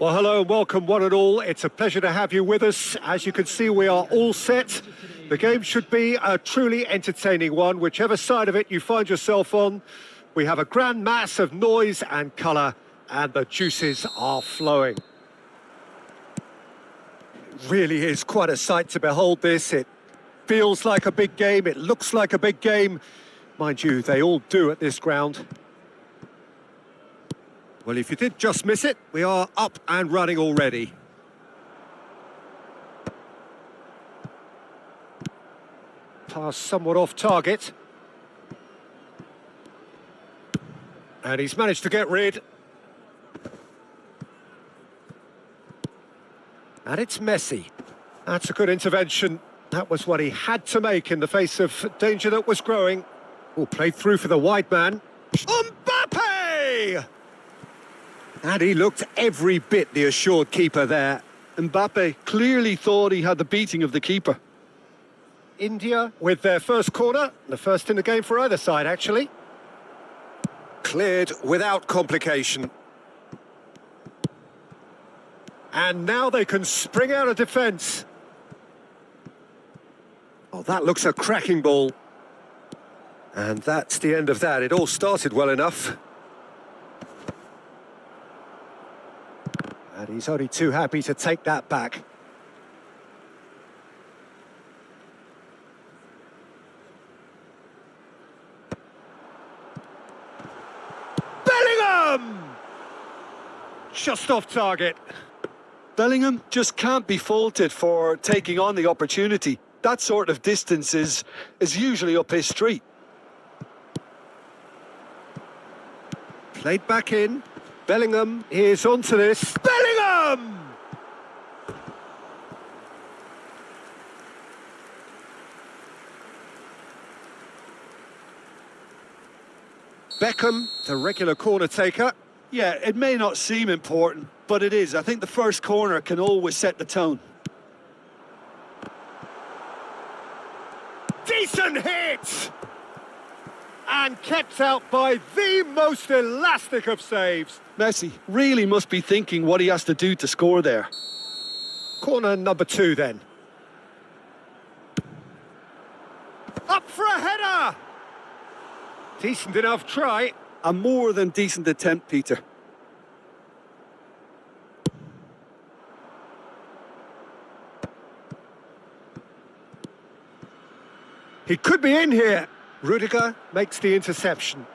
Well, hello and welcome one and all. It's a pleasure to have you with us. As you can see, we are all set. The game should be a truly entertaining one, whichever side of it you find yourself on. We have a grand mass of noise and colour, and the juices are flowing. It really is quite a sight to behold this. It feels like a big game, it looks like a big game. Mind you, they all do at this ground. Well, if you did just miss it, we are up and running already. Pass somewhat off target. And he's managed to get rid. And it's Messi. That's a good intervention. That was what he had to make in the face of danger that was growing. Oh, played through for the wide man. Mbappe! And he looked every bit the assured keeper there. Mbappe clearly thought he had the beating of the keeper. India with their first corner, the first in the game for either side, actually. Cleared without complication. And now they can spring out of defence. Oh, that looks a cracking ball. And that's the end of that. It all started well enough. And he's only too happy to take that back. Bellingham! Just off target. Bellingham just can't be faulted for taking on the opportunity. That sort of distance is usually up his street. Played back in. Bellingham is onto this. Bellingham! Beckham, the regular corner taker. Yeah, it may not seem important, but it is. I think the first corner can always set the tone. Decent hit! And kept out by the most elastic of saves. Messi really must be thinking what he has to do to score there. Corner number 2 then. Up for a header! Decent enough try. A more than decent attempt, Peter. He could be in here. Rudiger makes the interception.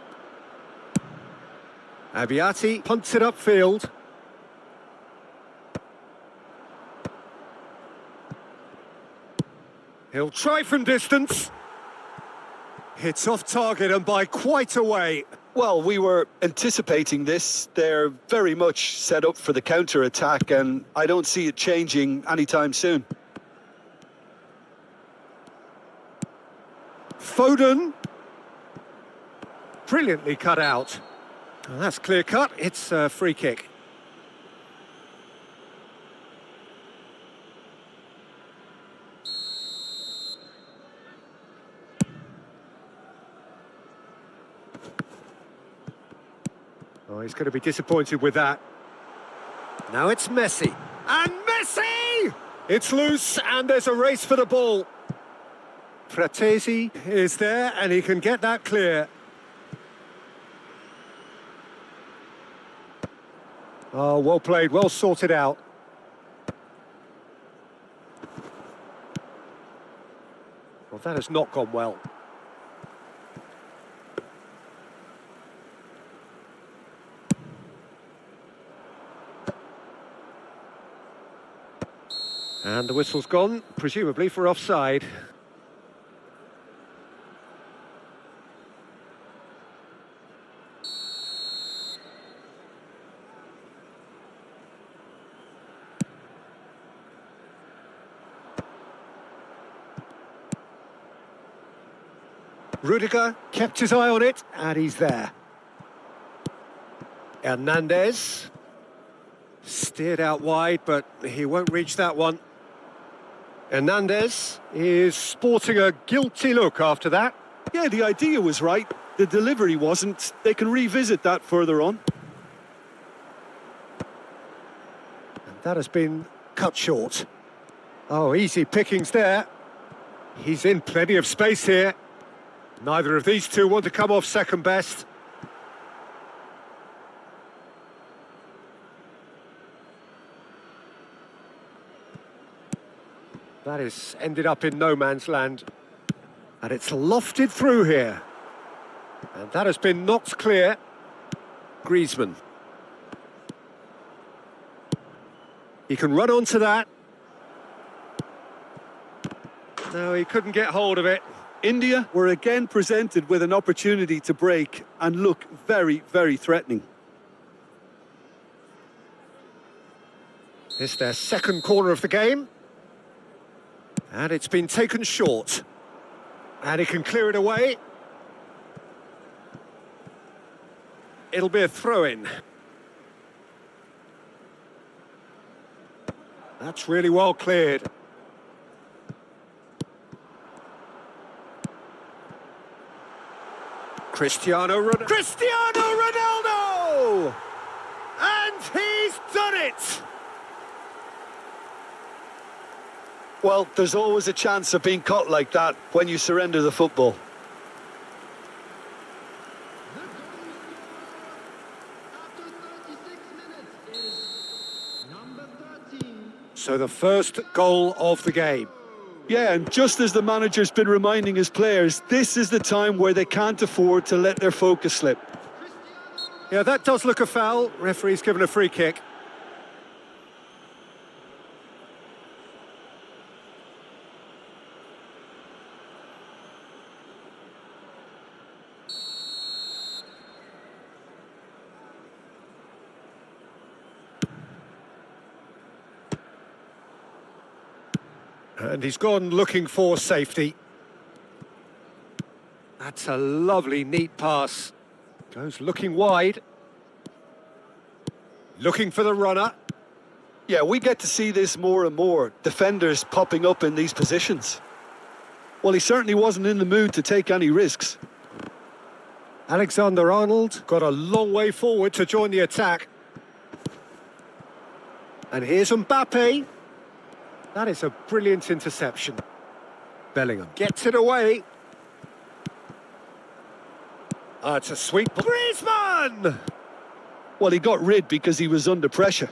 Abiati punts it upfield. He'll try from distance. Hits off target and by quite a way. Well, we were anticipating this. They're very much set up for the counter-attack, and I don't see it changing anytime soon. Foden. Brilliantly cut out. Well, that's clear cut. It's a free kick. Oh, he's going to be disappointed with that. Now it's Messi. And Messi! It's loose and there's a race for the ball. Fratesi is there and he can get that clear. Oh, well played, well sorted out. Well, that has not gone well. And the whistle's gone, presumably for offside. Rudiger kept his eye on it, and he's there. Hernandez steered out wide, but he won't reach that one. Hernandez is sporting a guilty look after that. Yeah, the idea was right. The delivery wasn't. They can revisit that further on. That has been cut short. Oh, easy pickings there. He's in plenty of space here. Neither of these two want to come off second best. That is ended up in no man's land. And it's lofted through here. And that has been knocked clear. Griezmann. He can run onto that. No, he couldn't get hold of it. India were again presented with an opportunity to break and look very, very threatening. It's their second corner of the game. And it's been taken short. And he can clear it away. It'll be a throw-in. That's really well cleared. Cristiano Ronaldo! And he's done it! Well, there's always a chance of being caught like that when you surrender the football. So the first goal of the game. Yeah, and just as the manager's been reminding his players, this is the time where they can't afford to let their focus slip. Yeah, that does look a foul. Referee's given a free kick. And he's gone looking for safety. That's a lovely, neat pass. Goes looking wide. Looking for the runner. Yeah, we get to see this more and more. Defenders popping up in these positions. Well, he certainly wasn't in the mood to take any risks. Alexander-Arnold got a long way forward to join the attack. And here's Mbappe. That is a brilliant interception. Bellingham gets it away. It's a sweet... Griezmann! Well, he got rid because he was under pressure.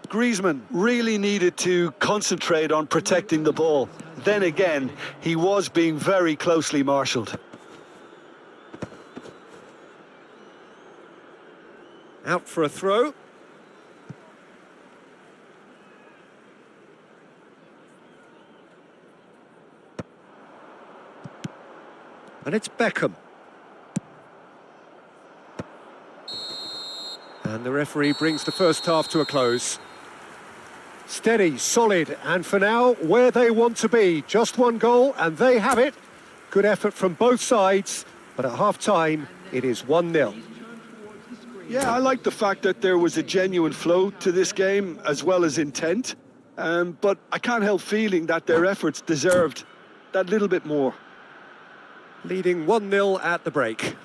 Griezmann really needed to concentrate on protecting the ball. Then again, he was being very closely marshalled. Out for a throw. And it's Beckham. And the referee brings the first half to a close. Steady, solid, and for now, where they want to be. Just one goal, and they have it. Good effort from both sides, but at half-time, it is 1-0. Yeah, I like the fact that there was a genuine flow to this game, as well as intent. But I can't help feeling that their efforts deserved that little bit more. Leading 1-0 at the break.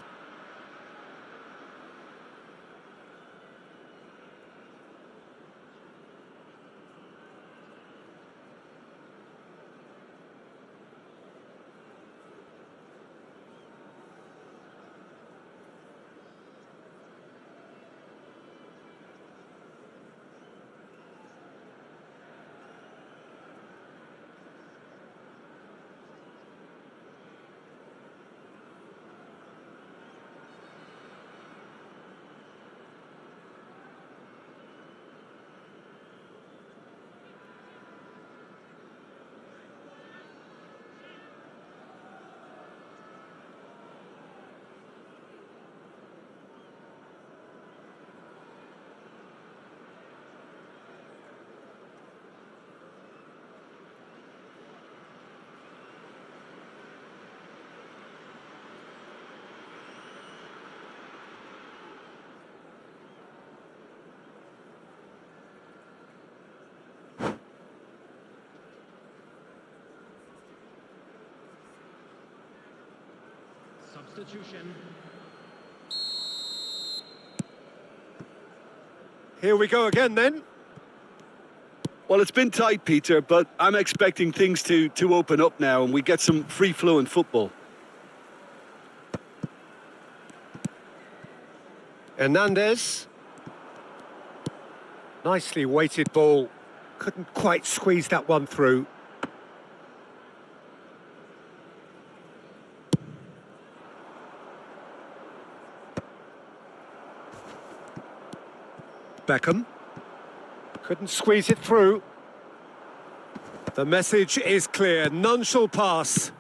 Substitution. Here we go again then. Well, it's been tight, Peter, but I'm expecting things to open up now and we get some free-flowing football. Hernandez. Nicely weighted ball. Couldn't quite squeeze that one through. Beckham. Couldn't squeeze it through. The message is clear. None shall pass.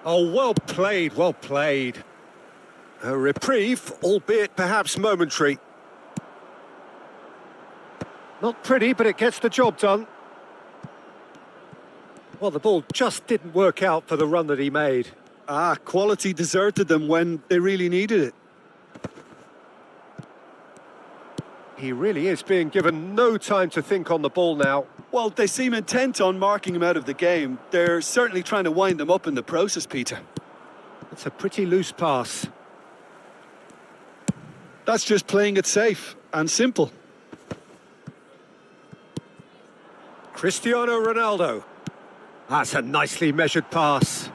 Oh, well played, well played. A reprieve, albeit perhaps momentary. Not pretty, but it gets the job done. Well, the ball just didn't work out for the run that he made. Quality deserted them when they really needed it. He really is being given no time to think on the ball now. Well, they seem intent on marking him out of the game. They're certainly trying to wind him up in the process, Peter. It's a pretty loose pass. That's just playing it safe and simple. Cristiano Ronaldo. That's a nicely measured pass.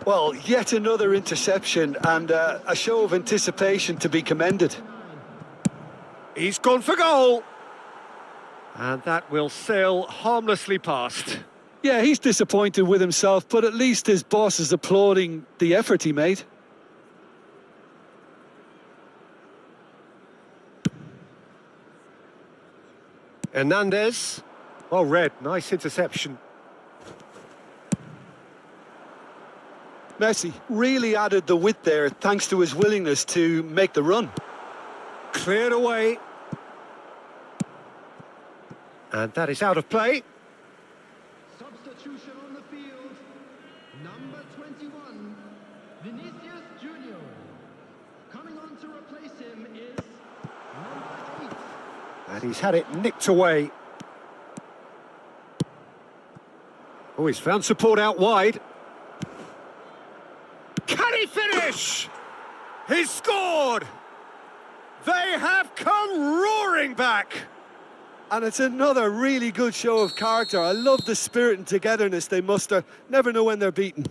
Well, yet another interception and a show of anticipation to be commended. He's gone for goal. And that will sail harmlessly past. Yeah, he's disappointed with himself, but at least his boss is applauding the effort he made. Hernandez. Well read, nice interception. Messi really added the width there thanks to his willingness to make the run. Cleared away. And that is out of play. Substitution on the field. Number 21, Vinicius Junior. Coming on to replace him is number 8. And he's had it nicked away. Oh, he's found support out wide. Can he finish? He's scored! They have come roaring back! And it's another really good show of character. I love the spirit and togetherness they muster. Never know when they're beaten.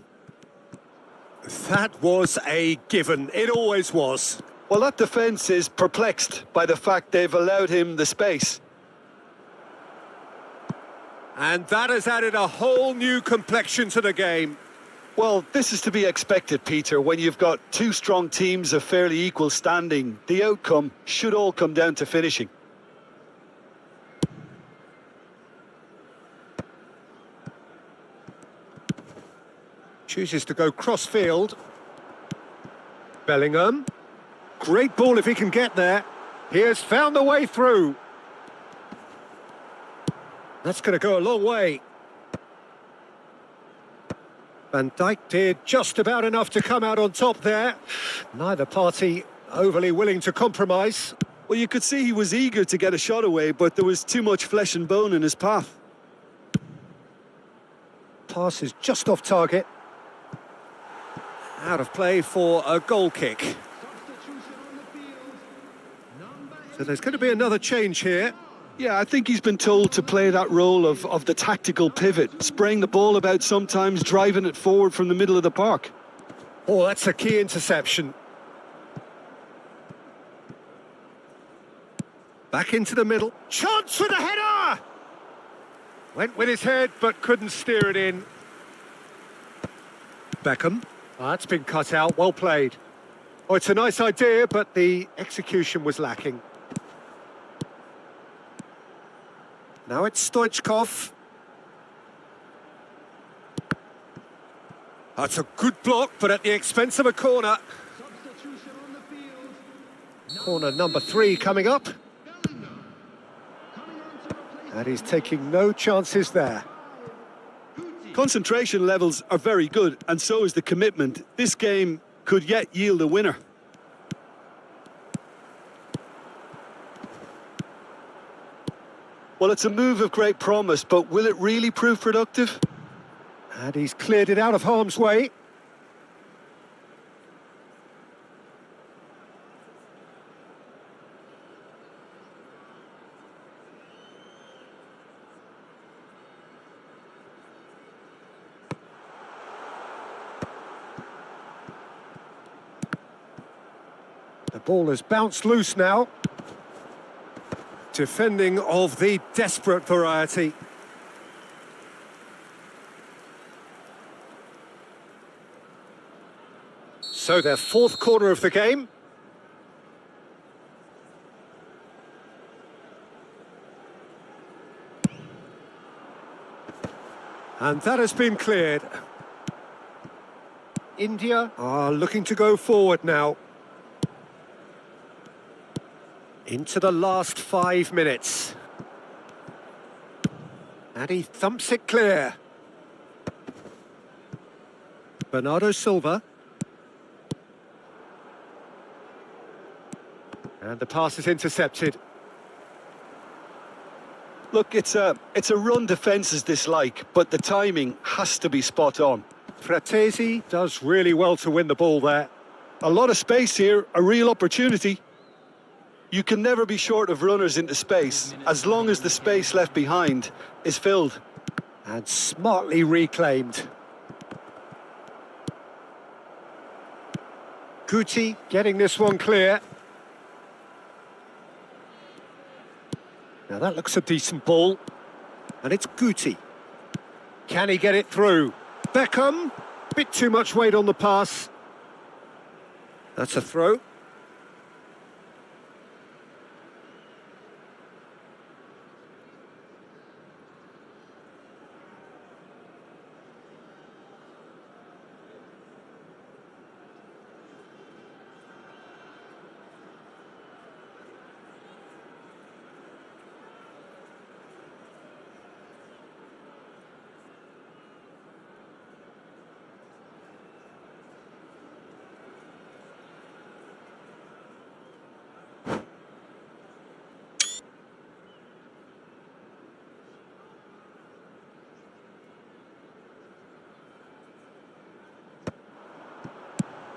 That was a given. It always was. Well, that defence is perplexed by the fact they've allowed him the space. And that has added a whole new complexion to the game. Well, this is to be expected, Peter. When you've got two strong teams of fairly equal standing, the outcome should all come down to finishing. Chooses to go cross-field. Bellingham. Great ball if he can get there. He has found the way through. That's going to go a long way. Van Dijk did just about enough to come out on top there. Neither party overly willing to compromise. Well, you could see he was eager to get a shot away, but there was too much flesh and bone in his path. Pass is just off target. Out of play for a goal kick. Substitution on the field. Number 8. So there's going to be another change here. Yeah, I think he's been told to play that role of the tactical pivot, spraying the ball about sometimes, driving it forward from the middle of the park. Oh, that's a key interception. Back into the middle. Chance for the header! Went with his head, but couldn't steer it in. Beckham. Oh, that's been cut out. Well played. Oh, it's a nice idea, but the execution was lacking. Now it's Stoichkov. That's a good block, but at the expense of a corner. Substitution on the field. Corner number 3 coming up. Bellingham. Coming on to replace And he's taking no chances there. Concentration levels are very good, and so is the commitment. This game could yet yield a winner. Well, it's a move of great promise, but will it really prove productive? And he's cleared it out of harm's way. The ball has bounced loose now. Defending of the desperate variety. So their fourth corner of the game. And that has been cleared. India are looking to go forward now. Into the last 5 minutes. And he thumps it clear. Bernardo Silva. And the pass is intercepted. Look, it's a run defence's dislike, but the timing has to be spot on. Fratesi does really well to win the ball there. A lot of space here, a real opportunity. You can never be short of runners into space, as long as the space left behind is filled. And smartly reclaimed. Guti getting this one clear. Now that looks a decent ball. And it's Guti. Can he get it through? Beckham. Bit too much weight on the pass. That's a throw.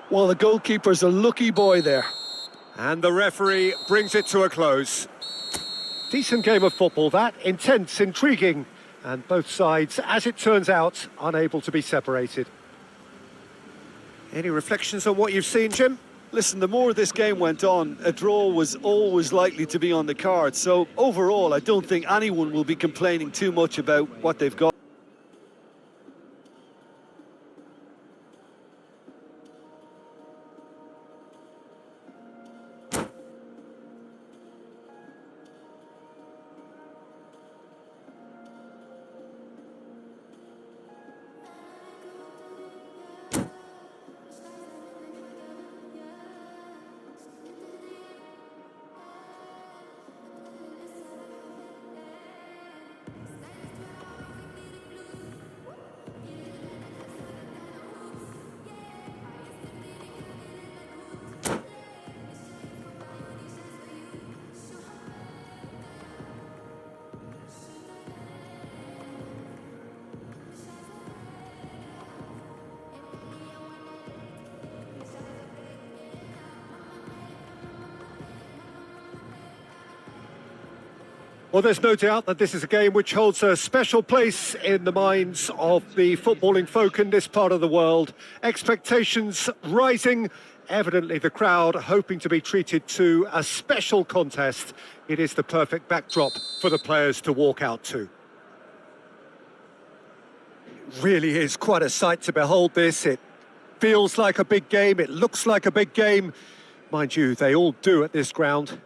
Well, the goalkeeper's a lucky boy there. And the referee brings it to a close. Decent game of football, that. Intense, intriguing. And both sides, as it turns out, unable to be separated. Any reflections on what you've seen, Jim? Listen, the more this game went on, a draw was always likely to be on the cards. So overall, I don't think anyone will be complaining too much about what they've got. Well, there's no doubt that this is a game which holds a special place in the minds of the footballing folk in this part of the world. Expectations rising, evidently the crowd hoping to be treated to a special contest. It is the perfect backdrop for the players to walk out to. It really is quite a sight to behold this. It feels like a big game, it looks like a big game. Mind you, they all do at this ground.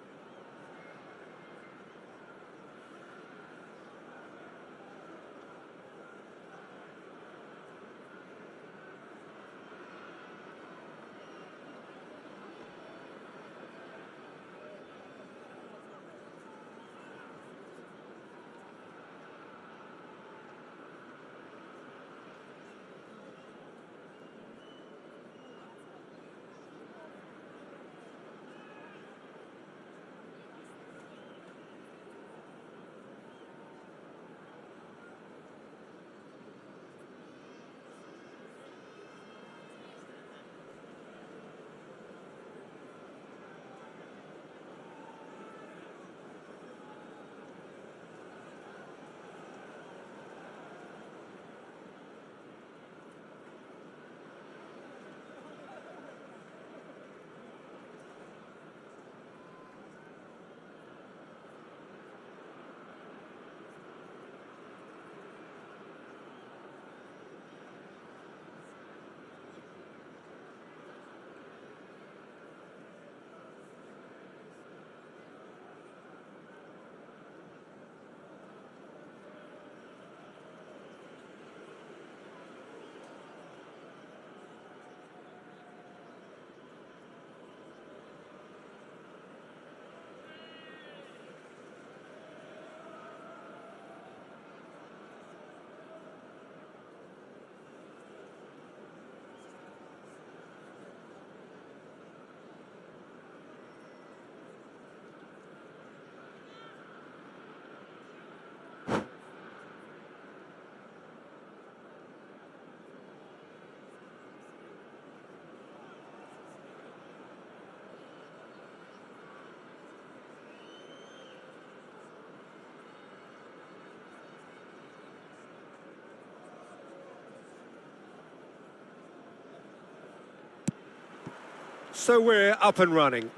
So we're up and running.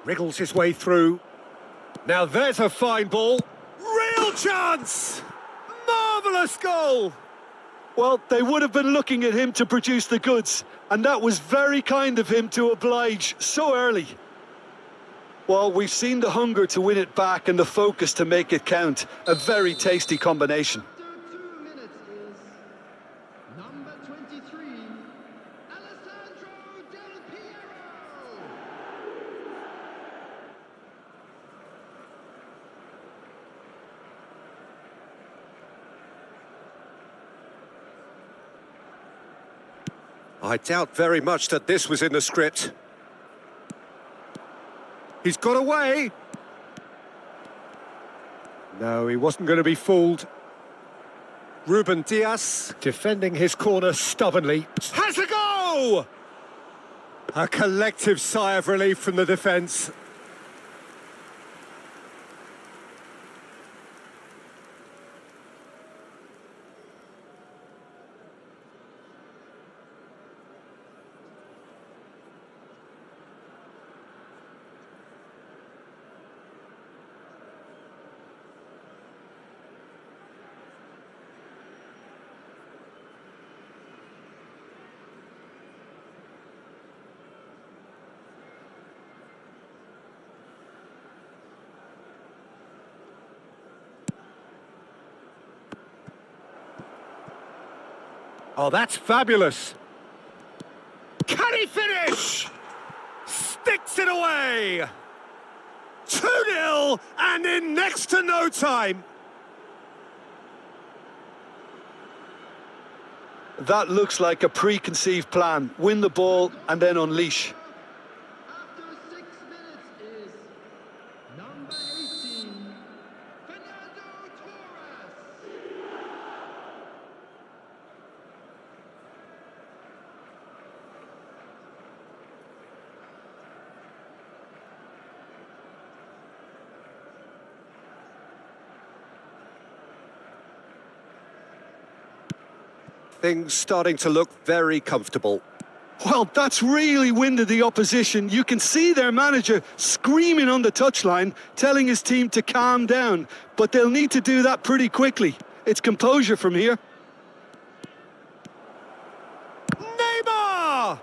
Wriggles his way through. Now there's a fine ball. Real chance! Marvellous goal! Well, they would have been looking at him to produce the goods, and that was very kind of him to oblige so early. Well, we've seen the hunger to win it back and the focus to make it count. A very tasty combination. After 2 minutes is number 23, Alessandro Del Piero. I doubt very much that this was in the script. He's got away. No, he wasn't going to be fooled. Ruben Diaz defending his corner stubbornly. Has a go! A collective sigh of relief from the defence. Oh, that's fabulous. Can he finish? Sticks it away. 2-0 and in next to no time. That looks like a preconceived plan. Win the ball and then unleash. After 6 minutes is number 18, Fernando Torres. Things starting to look very comfortable. Well, that's really winded the opposition. You can see their manager screaming on the touchline, telling his team to calm down. But they'll need to do that pretty quickly. It's composure from here. Neymar!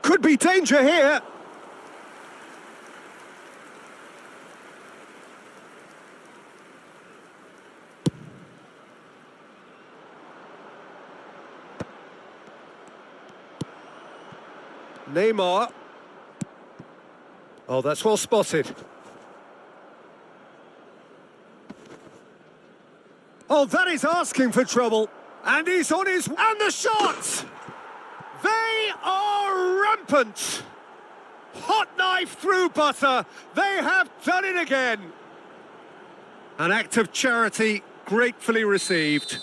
Could be danger here. Neymar. Oh, that's well spotted. Oh, that is asking for trouble. And he's on his... And the shot! They are rampant. Hot knife through butter. They have done it again. An act of charity gratefully received.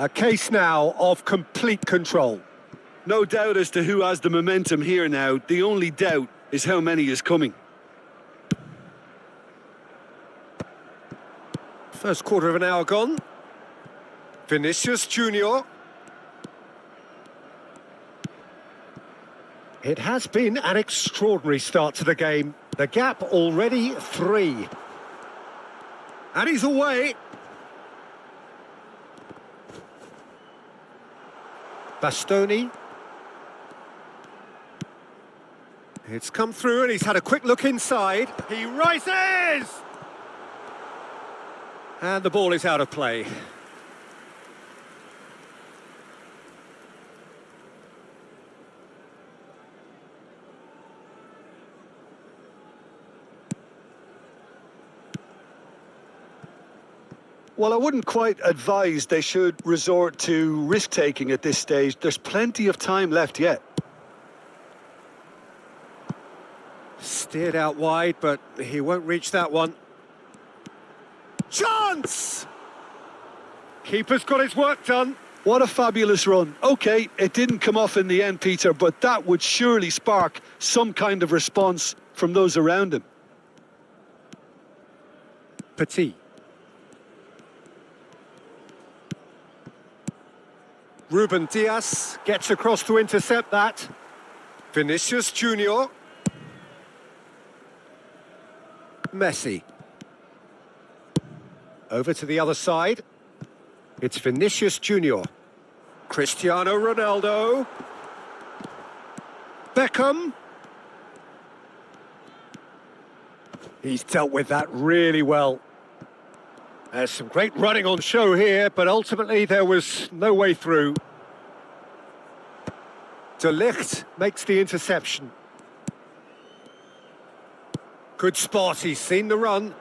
A case now of complete control. No doubt as to who has the momentum here now. The only doubt is how many is coming. First quarter of an hour gone. Vinicius Junior. It has been an extraordinary start to the game. The gap already 3. And he's away. Bastoni. It's come through and he's had a quick look inside. He rises! And the ball is out of play. Well, I wouldn't quite advise they should resort to risk-taking at this stage. There's plenty of time left yet. Steered out wide, but he won't reach that one. Chance! Keeper's got his work done. What a fabulous run. OK, it didn't come off in the end, Peter, but that would surely spark some kind of response from those around him. Petit. Ruben Diaz gets across to intercept that. Vinicius Junior. Messi. Over to the other side. It's Vinicius Junior. Cristiano Ronaldo. Beckham. He's dealt with that really well. There's some great running on show here, but ultimately there was no way through. De Ligt makes the interception. Good spot, he's seen the run.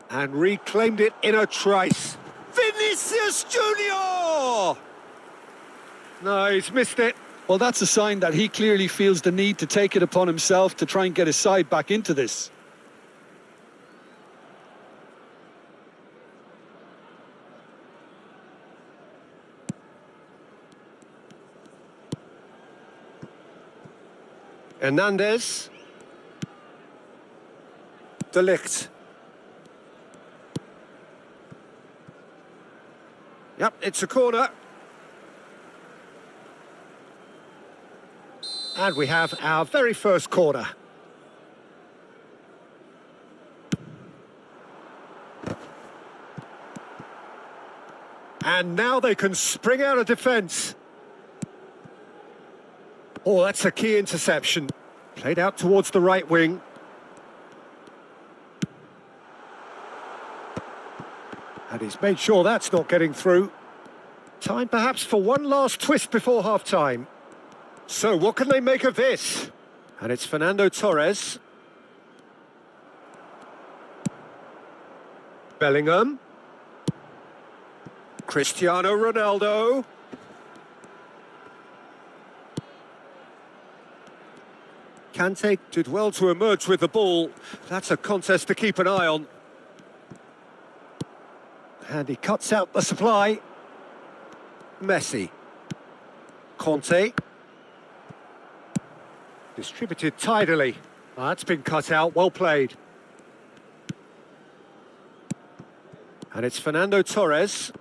And reclaimed it in a trice. Vinicius Junior! No, he's missed it. Well, that's a sign that he clearly feels the need to take it upon himself to try and get his side back into this. Hernandez. De Ligt. Yep, it's a corner. And we have our very first corner. And now they can spring out of defence. Oh, that's a key interception. Played out towards the right wing. And he's made sure that's not getting through. Time perhaps for one last twist before half-time. So what can they make of this? And it's Fernando Torres. Bellingham. Cristiano Ronaldo. Kante did well to emerge with the ball. That's a contest to keep an eye on. And he cuts out the supply. Messi. Conte. Distributed tidily. That's been cut out, well played. And it's Fernando Torres.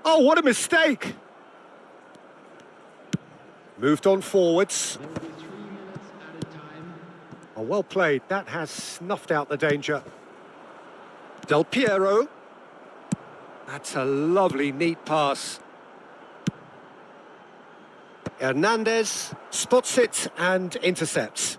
Oh, what a mistake! Moved on forwards. There will be 3 minutes added time. Oh, well played. That has snuffed out the danger. Del Piero. That's a lovely, neat pass. Hernandez spots it and intercepts.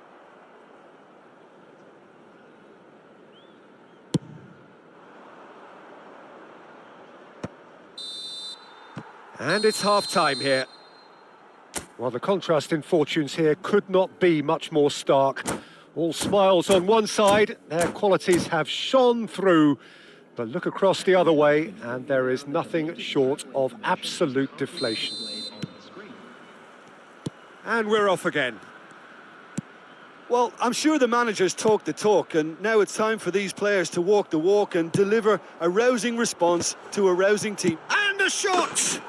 And it's half-time here. Well, the contrast in fortunes here could not be much more stark. All smiles on one side, their qualities have shone through. But look across the other way, and there is nothing short of absolute deflation. And we're off again. Well, I'm sure the managers talk the talk, and now it's time for these players to walk the walk and deliver a rousing response to a rousing team. And a shot!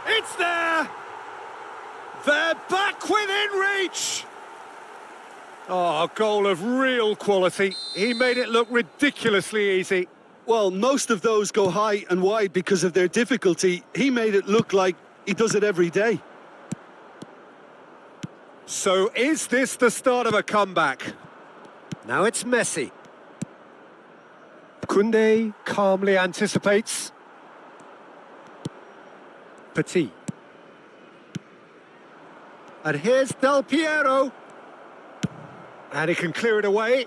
It's there! They're back within reach! Oh, a goal of real quality. He made it look ridiculously easy. Well, most of those go high and wide because of their difficulty. He made it look like he does it every day. So is this the start of a comeback? Now it's Messi. Koundé calmly anticipates. Petit. And here's Del Piero. And he can clear it away.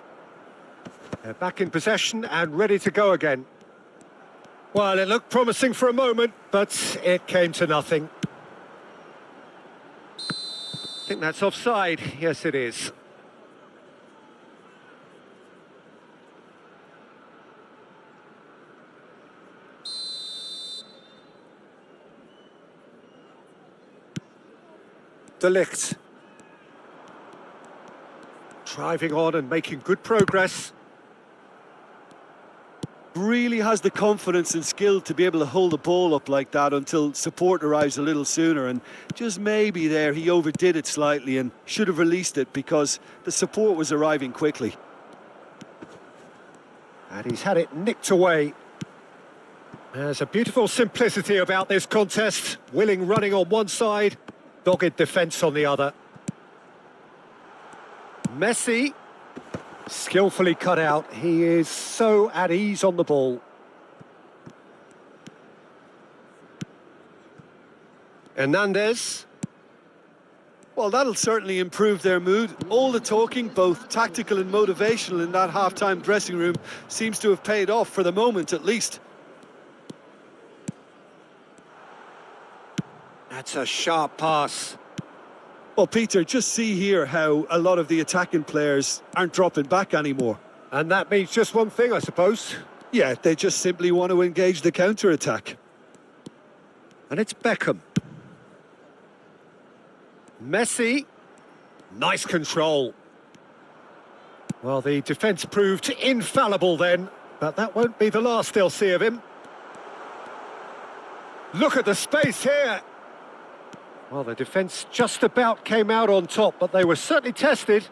They're back in possession and ready to go again. Well, it looked promising for a moment, but it came to nothing. I think that's offside. Yes, it is. De Ligt. Driving on and making good progress. Really has the confidence and skill to be able to hold the ball up like that until support arrives a little sooner, and just maybe there he overdid it slightly and should have released it because the support was arriving quickly. And he's had it nicked away. There's a beautiful simplicity about this contest. Willing running on one side, dogged defence on the other. Messi, skillfully cut out. He is so at ease on the ball. Hernandez. Well, that'll certainly improve their mood. All the talking, both tactical and motivational, in that half-time dressing room seems to have paid off for the moment, at least. That's a sharp pass. Well, Peter, just see here how a lot of the attacking players aren't dropping back anymore. And that means just one thing, I suppose. Yeah, they just simply want to engage the counter-attack. And it's Beckham. Messi. Nice control. Well, the defence proved infallible then, but that won't be the last they'll see of him. Look at the space here. Well, the defence just about came out on top, but they were certainly tested.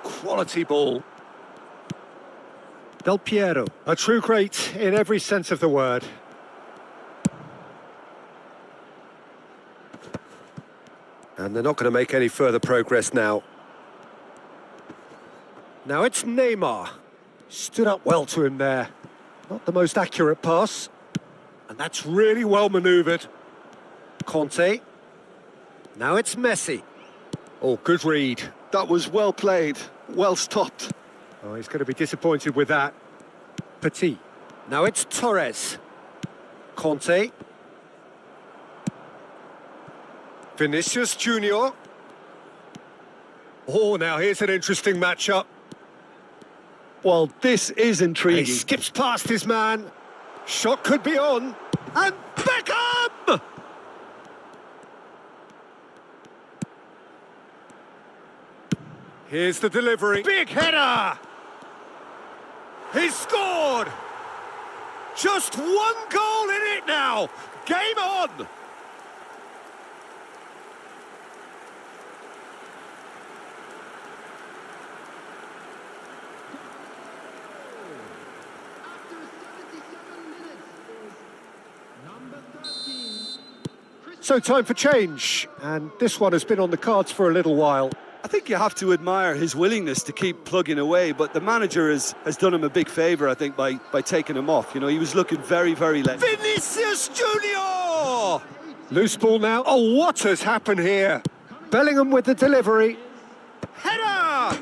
Quality ball. Del Piero, a true great in every sense of the word. And they're not going to make any further progress now. Now it's Neymar. Stood up well to him there. Not the most accurate pass. And that's really well manoeuvred. Conte. Now it's Messi. Oh, good read. That was well played, well stopped. Oh, he's going to be disappointed with that. Petit. Now it's Torres. Conte. Vinicius Junior. Oh, now here's an interesting matchup. Well, this is He intriguing. skips past his man. Shot could be on. And Beckham! Here's the delivery. Big header! He's scored! Just one goal in it now. Game on! After 77 minutes is number 13. So time for change. And this one has been on the cards for a little while. I think you have to admire his willingness to keep plugging away, but the manager has done him a big favour, I think, by taking him off. You know, he was looking very, very late. Vinicius Junior! Loose ball now. Oh, what has happened here? Bellingham with the delivery. Header!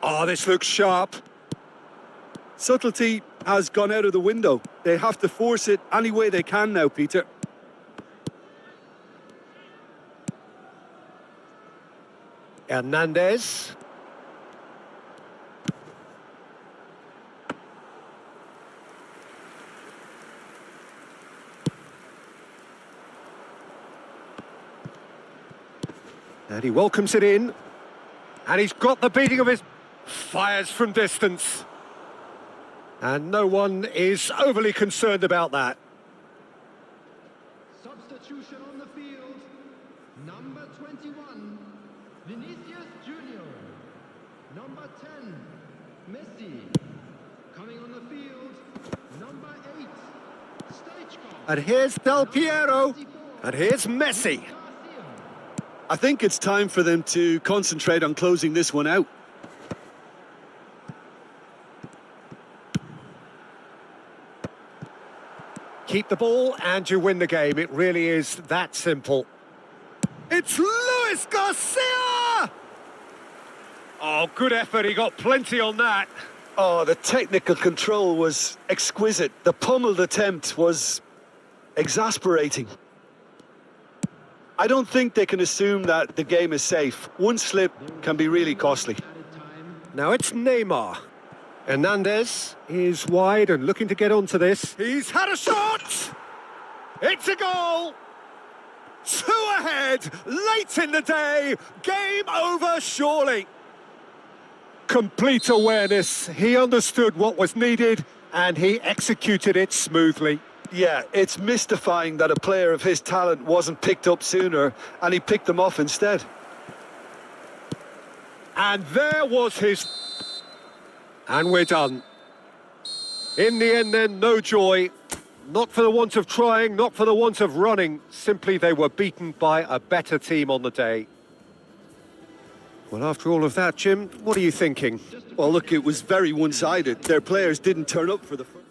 Oh, this looks sharp. Subtlety has gone out of the window. They have to force it any way they can now, Peter. Hernandez. And he welcomes it in. And he's got the beating of his... Fires from distance. And no one is overly concerned about that. Substitution on the field. Number 21, Vinicius Junior. Number 10, Messi. Coming on the field, number 8, Stoichkov. And here's Del Piero. And here's Messi. I think it's time for them to concentrate on closing this one out. Keep the ball and you win the game. It really is that simple. It's Luis Garcia! Oh, good effort. He got plenty on that. Oh, the technical control was exquisite. The pummeled attempt was exasperating. I don't think they can assume that the game is safe. One slip can be really costly. Now it's Neymar. Hernandez is wide and looking to get onto this. He's had a shot! It's a goal! 2 ahead, late in the day, game over surely. Complete awareness, he understood what was needed and he executed it smoothly. Yeah, it's mystifying that a player of his talent wasn't picked up sooner and he picked them off instead. And there was his... And we're done. In the end then, no joy. Not for the want of trying, not for the want of running. Simply they were beaten by a better team on the day. Well, after all of that, Jim, what are you thinking? Well, look, it was very one-sided. Their players didn't turn up for the first.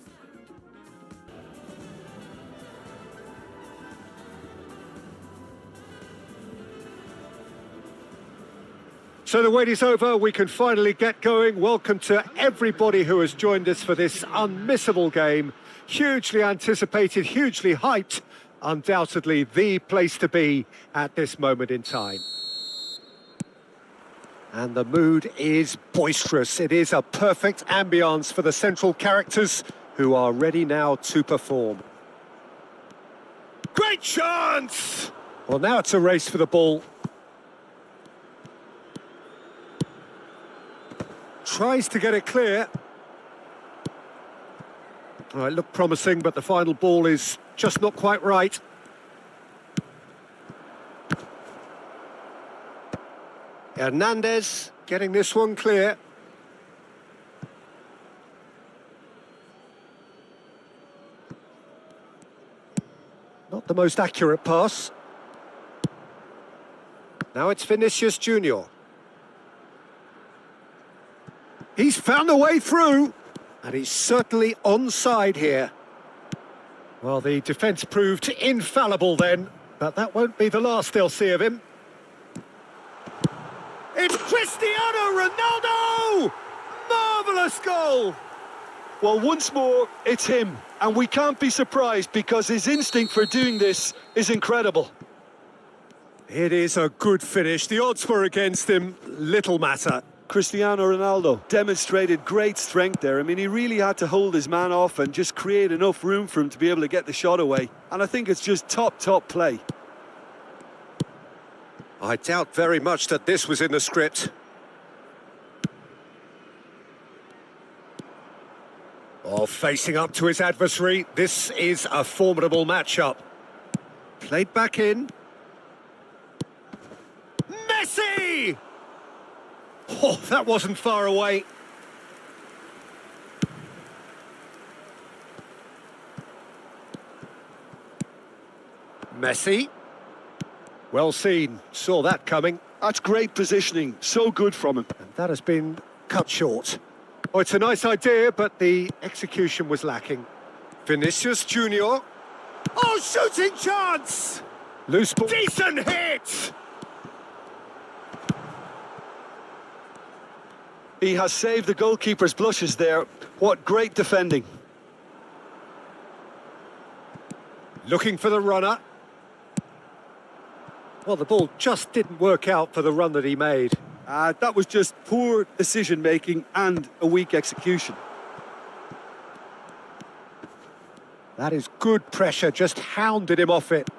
So the wait is over, we can finally get going. Welcome to everybody who has joined us for this unmissable game. Hugely anticipated, hugely hyped, undoubtedly the place to be at this moment in time. And the mood is boisterous. It is a perfect ambience for the central characters who are ready now to perform. Great chance! Well, now it's a race for the ball. Tries to get it clear. Oh, it looked promising, but the final ball is just not quite right. Hernandez getting this one clear. Not the most accurate pass. Now it's Vinicius Junior. He's found a way through, and he's certainly onside here. Well, the defence proved infallible then, but that won't be the last they'll see of him. It's Cristiano Ronaldo! Marvellous goal! Well, once more, it's him. And we can't be surprised because his instinct for doing this is incredible. It is a good finish. The odds were against him. Little matter. Cristiano Ronaldo demonstrated great strength there. I mean, he really had to hold his man off and just create enough room for him to be able to get the shot away. And I think it's just top play. I doubt very much that this was in the script. Oh, facing up to his adversary. This is a formidable matchup. Played back in. Messi! Oh, that wasn't far away. Messi. Well seen. Saw that coming. That's great positioning. So good from him. And that has been cut short. Oh, it's a nice idea, but the execution was lacking. Vinicius Junior. Oh, shooting chance! Loose ball. Decent hit! He has saved the goalkeeper's blushes there. What great defending. Looking for the runner. Well, the ball just didn't work out for the run that he made. That was just poor decision-making and a weak execution. That is good pressure, just hounded him off it.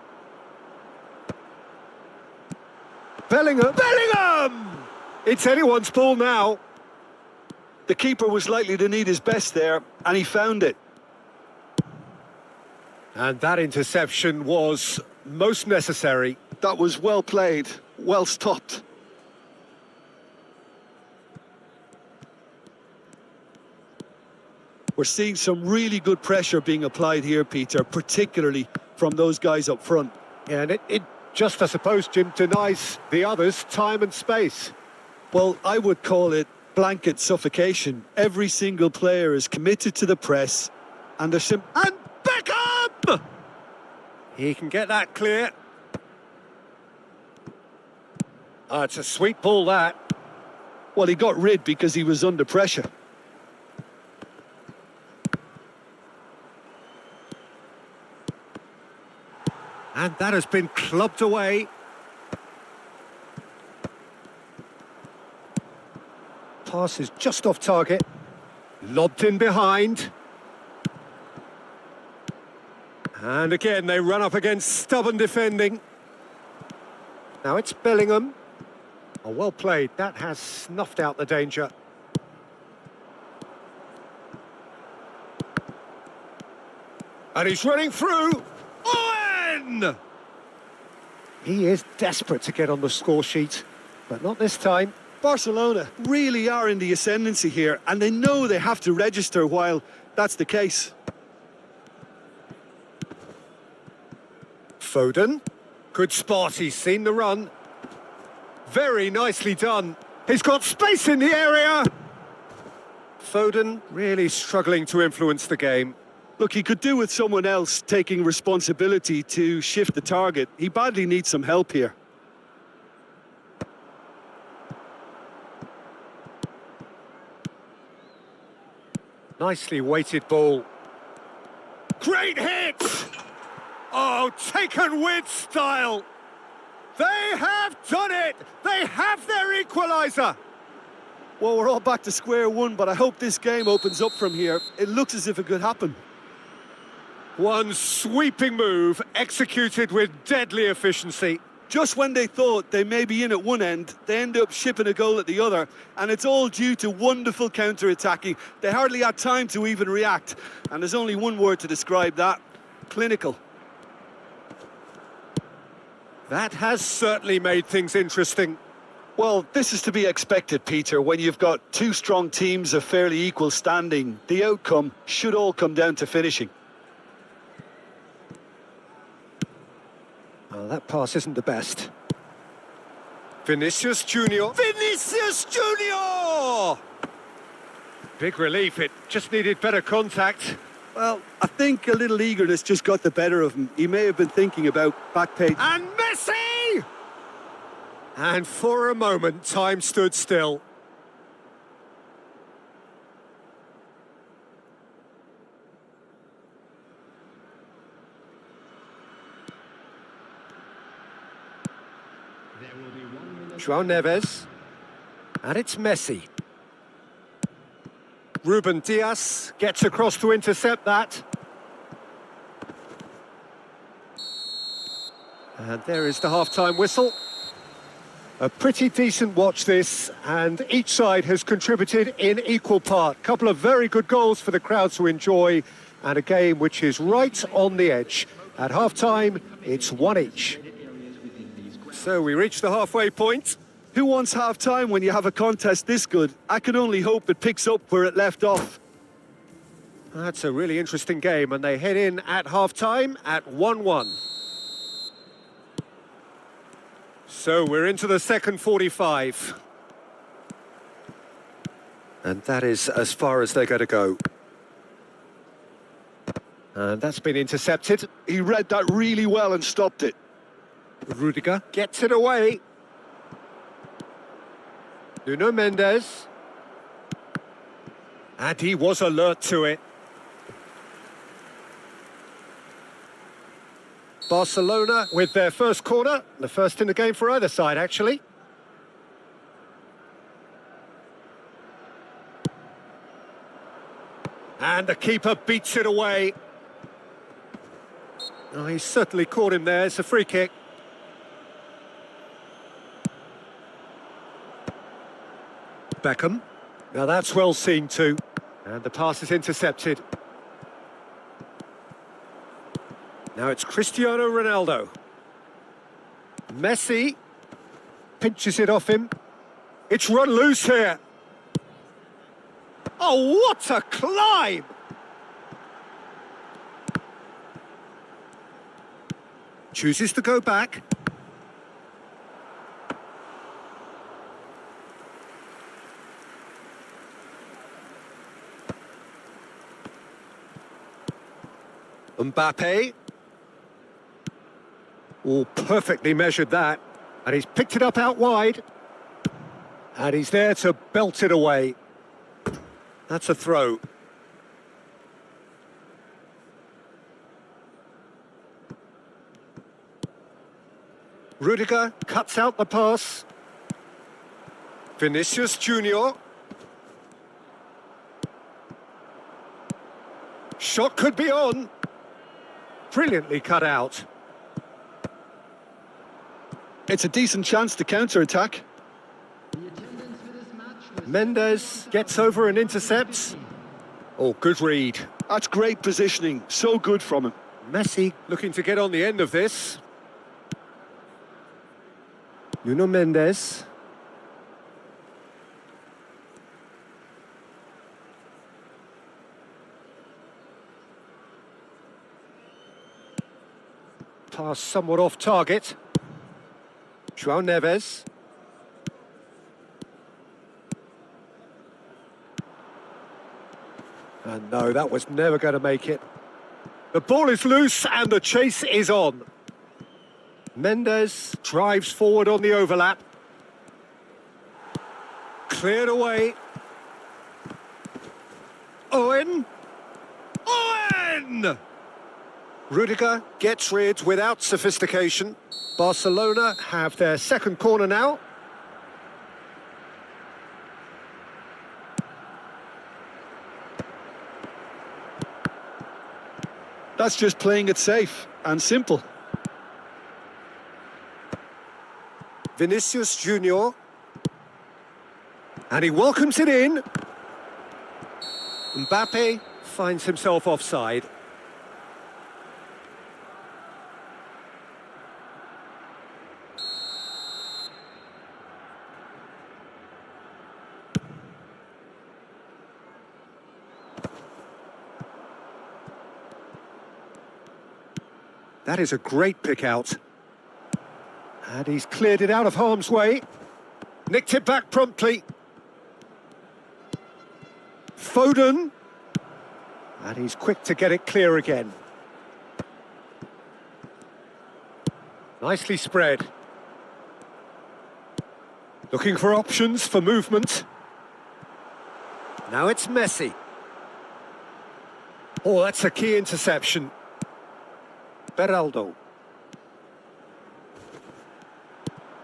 Bellingham! Bellingham! It's anyone's ball now. The keeper was likely to need his best there, and he found it. And that interception was most necessary. That was well played, well stopped. We're seeing some really good pressure being applied here, Peter, particularly from those guys up front. Yeah, and it just, I suppose, Jim, denies the others time and space. Well, I would call it blanket suffocation. Every single player is committed to the press, and they're And Beckham! He can get that clear. Oh, it's a sweet ball, that. Well, he got rid because he was under pressure. And that has been clubbed away. Pass is just off target. Lobbed in behind. And again, they run up against stubborn defending. Now it's Bellingham. Oh, well played. That has snuffed out the danger. And he's running through. Owen! He is desperate to get on the score sheet, but not this time. Barcelona really are in the ascendancy here, and they know they have to register while that's the case. Foden. Good spot, he's seen the run. Very nicely done. He's got space in the area. Foden really struggling to influence the game. Look, he could do with someone else taking responsibility to shift the target. He badly needs some help here. Nicely weighted ball. Great hit! Oh, taken with style. They have done it! They have their equaliser! Well, we're all back to square one, but I hope this game opens up from here. It looks as if it could happen. One sweeping move, executed with deadly efficiency. Just when they thought they may be in at one end, they end up shipping a goal at the other, and it's all due to wonderful counter-attacking. They hardly had time to even react, and there's only one word to describe that: clinical. That has certainly made things interesting. Well, this is to be expected, Peter. When you've got two strong teams of fairly equal standing, the outcome should all come down to finishing. Oh, that pass isn't the best. Vinicius Junior. Vinicius Junior! Big relief, it just needed better contact. Well, I think a little eagerness just got the better of him. He may have been thinking about back page. And Messi! And for a moment, time stood still. There will be 1 minute. João Neves. And it's Messi. Ruben Dias gets across to intercept that. And there is the half-time whistle. A pretty decent watch this, and each side has contributed in equal part. Couple of very good goals for the crowd to enjoy, and a game which is right on the edge. At half-time, it's one each. So we reach the halfway point. Who wants half-time when you have a contest this good? I can only hope it picks up where it left off. That's a really interesting game, and they head in at half-time at 1-1. So we're into the second 45. And that is as far as they're going to go. And that's been intercepted. He read that really well and stopped it. Rudiger gets it away. Nuno Mendes. And he was alert to it. Barcelona with their first corner, the first in the game for either side, actually. And the keeper beats it away. Oh, he certainly caught him there. It's a free kick. Beckham. Now that's well seen too. And the pass is intercepted. Now it's Cristiano Ronaldo. Messi pinches it off him. It's run loose here. Oh, what a climb! Chooses to go back. Mbappe. Oh, perfectly measured that. And he's picked it up out wide. And he's there to belt it away. That's a throw. Rudiger cuts out the pass. Vinicius Junior. Shot could be on. Brilliantly cut out. It's a decent chance to counter-attack. The attendance for this match was Mendes gets over and intercepts. Oh, good read. That's great positioning. So good from him. Messi looking to get on the end of this. Nuno Mendes. Pass somewhat off target. João Neves. And no, that was never going to make it. The ball is loose and the chase is on. Mendes drives forward on the overlap. Cleared away. Owen! Owen! Rudiger gets rid without sophistication. Barcelona have their second corner now. That's just playing it safe and simple. Vinicius Junior. And he welcomes it in. Mbappe finds himself offside. That is a great pick out. And he's cleared it out of harm's way. Nicked it back promptly. Foden. And he's quick to get it clear again. Nicely spread. Looking for options for movement. Now it's Messi. Oh, that's a key interception. Beraldo.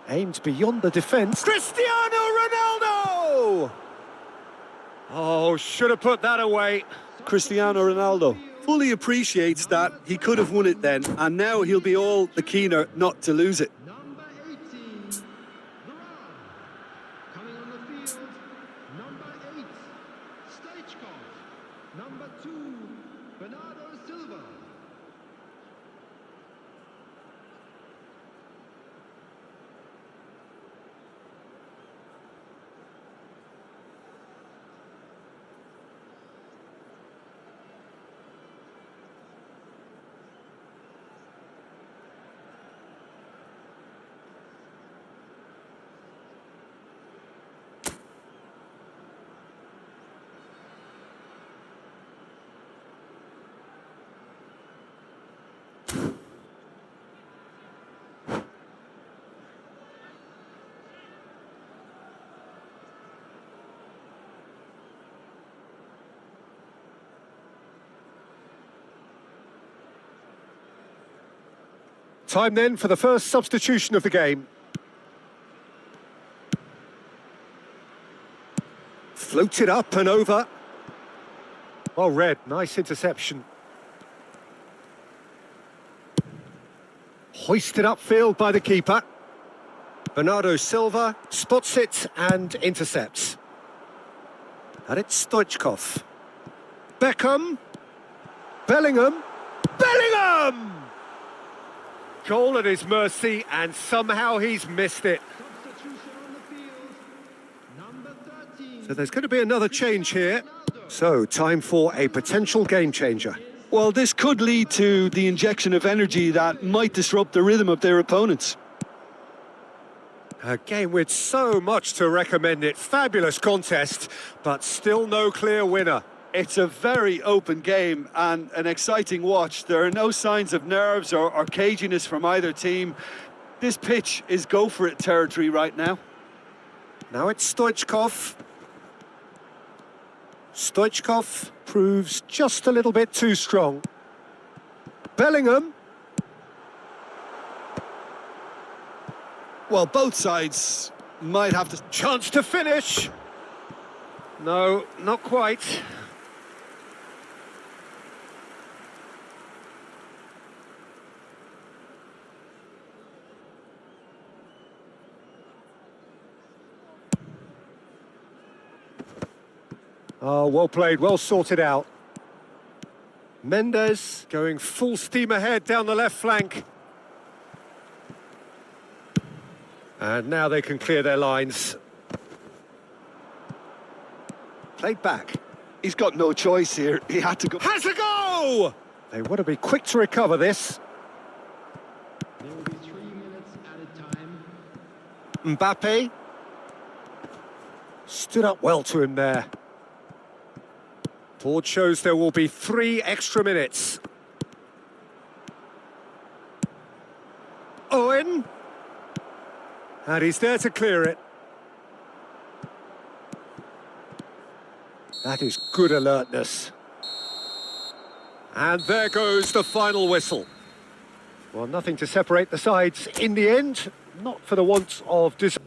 Aimed beyond the defence. Cristiano Ronaldo! Oh, should have put that away. Cristiano Ronaldo fully appreciates that he could have won it then, and now he'll be all the keener not to lose it. number 18, Varane. Coming on the field, number 8, Stoichkov. Number 2, Bernardo Silva. Time then for the first substitution of the game. Floated up and over. Well read, nice interception. Hoisted upfield by the keeper. Bernardo Silva spots it and intercepts. And it's Stoichkov. Beckham. Bellingham. Bellingham! Goal at his mercy, and somehow he's missed it. Substitution on the field, number 13. So there's going to be another change here. So, time for a potential game changer. Well, this could lead to the injection of energy that might disrupt the rhythm of their opponents. A game with so much to recommend it. Fabulous contest, but still no clear winner. It's a very open game and an exciting watch. There are no signs of nerves or caginess from either team. This pitch is go-for-it territory right now. Now it's Stoichkov. Stoichkov proves just a little bit too strong. Bellingham. Well, both sides might have to... Chance to finish. No, not quite. Oh, well played, well sorted out. Mendes going full steam ahead down the left flank. And now they can clear their lines. Played back. He's got no choice here. He had to go. Has a go! They want to be quick to recover this. There will be 3 minutes at a time. Mbappe stood up well to him there. Board shows there will be 3 extra minutes. Owen. And he's there to clear it. That is good alertness. And there goes the final whistle. Well, nothing to separate the sides in the end, not for the want of discipline.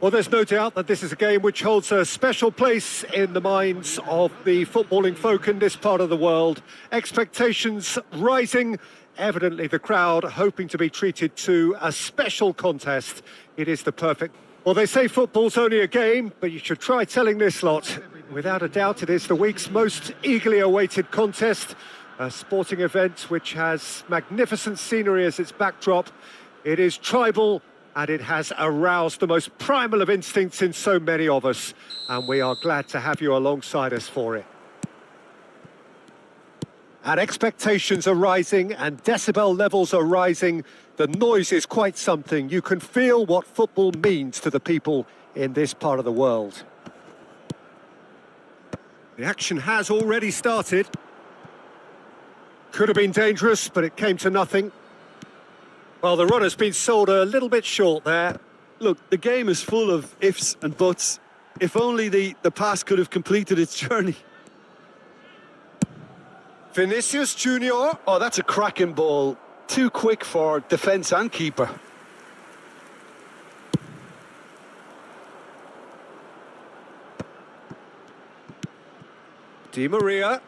Well, there's no doubt that this is a game which holds a special place in the minds of the footballing folk in this part of the world. Expectations rising, evidently the crowd hoping to be treated to a special contest. It is the perfect... Well, they say football's only a game, but you should try telling this lot. Without a doubt, it is the week's most eagerly awaited contest, a sporting event which has magnificent scenery as its backdrop. It is tribal, and it has aroused the most primal of instincts in so many of us, and we are glad to have you alongside us for it. And expectations are rising, and decibel levels are rising. The noise is quite something. You can feel what football means to the people in this part of the world. The action has already started. Could have been dangerous, but it came to nothing. Well, the run has been sold a little bit short there. Look, the game is full of ifs and buts. If only the pass could have completed its journey. Vinicius Junior. Oh, that's a cracking ball. Too quick for defence and keeper. Di Maria.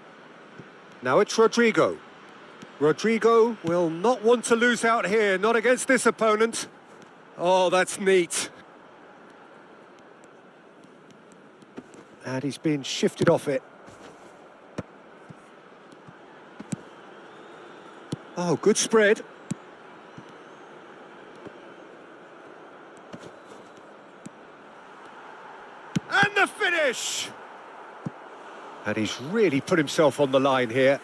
Now it's Rodrigo. Rodrigo will not want to lose out here, not against this opponent. Oh, that's neat. And he's been shifted off it. Oh, good spread. And the finish! And he's really put himself on the line here.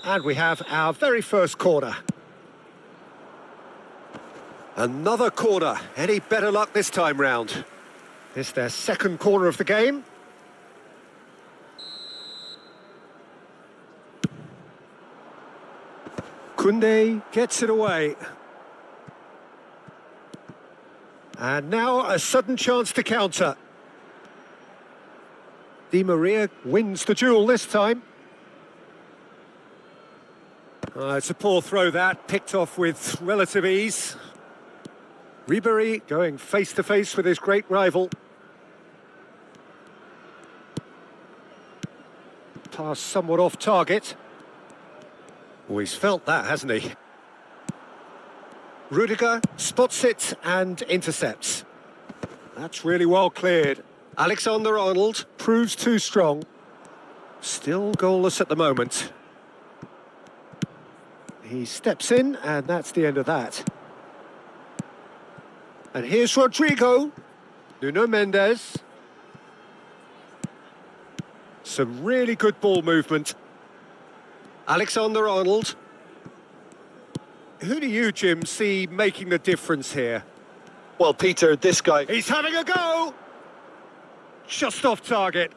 And we have our very first corner. Another corner. Any better luck this time round? This their second corner of the game. Koundé gets it away. And now a sudden chance to counter. Di Maria wins the duel this time. It's a poor throw that, picked off with relative ease. Ribery going face-to-face with his great rival. Pass somewhat off target. Oh, he's felt that, hasn't he? Rudiger spots it and intercepts. That's really well cleared. Alexander-Arnold proves too strong. Still goalless at the moment. He steps in, and that's the end of that. And here's Rodrigo. Nuno Mendes. Some really good ball movement. Alexander-Arnold. Who do you, Jim, see making the difference here? Well, Peter, this guy, He's having a go! Just off target.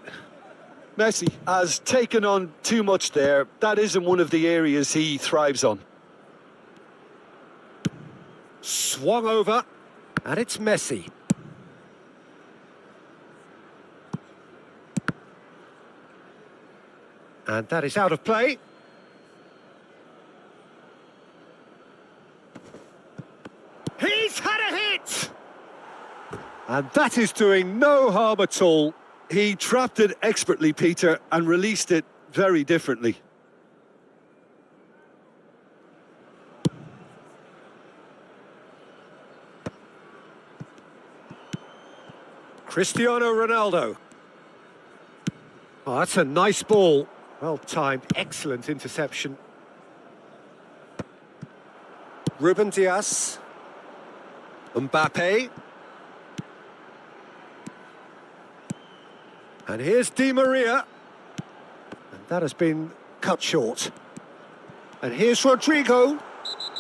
Messi, has taken on too much there. That isn't one of the areas he thrives on. Swung over, and it's Messi. And that is out of play. He's had a hit! And that is doing no harm at all. He trapped it expertly, Peter, and released it very differently. Cristiano Ronaldo. Oh, that's a nice ball. Well timed, excellent interception. Ruben Dias. Mbappe. And here's Di Maria. And that has been cut short. And here's Rodrigo.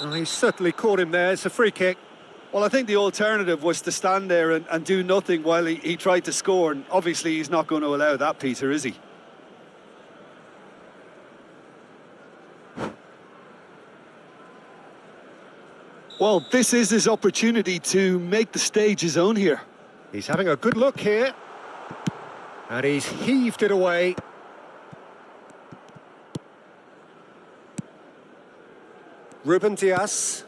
Oh, he's certainly caught him there. It's a free kick. Well, I think the alternative was to stand there and do nothing while he tried to score, and obviously he's not going to allow that, Peter, is he? Well, this is his opportunity to make the stage his own here. He's having a good look here. And he's heaved it away. Ruben Dias.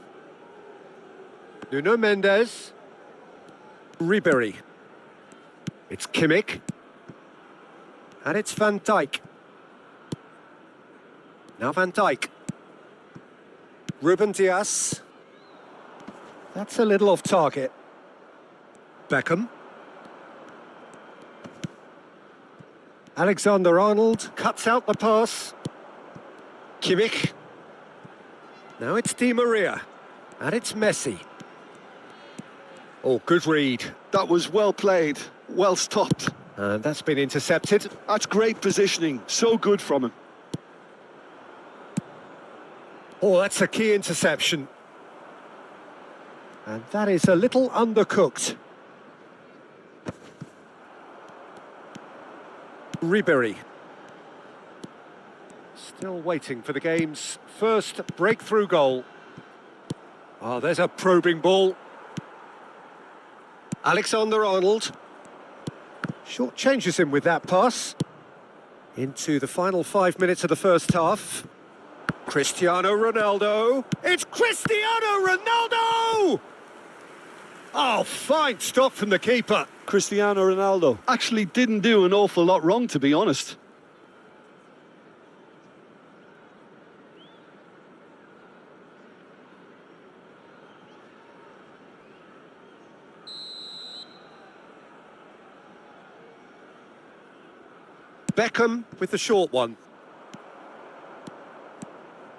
Nuno Mendes. Ribery. It's Kimmich. And it's Van Dijk. Now Van Dijk. Ruben Dias. That's a little off target. Beckham. Alexander-Arnold cuts out the pass. Kimmich. Now it's Di Maria. And it's Messi. Oh, good read. That was well played, well stopped. And that's been intercepted. That's great positioning, so good from him. Oh, that's a key interception. And that is a little undercooked. Ribery. Still waiting for the game's first breakthrough goal. Oh, there's a probing ball. Alexander-Arnold. Short changes him with that pass. Into the final 5 minutes of the first half. Cristiano Ronaldo. It's Cristiano Ronaldo! Oh, fine stop from the keeper. Cristiano Ronaldo actually didn't do an awful lot wrong, to be honest. Beckham with the short one.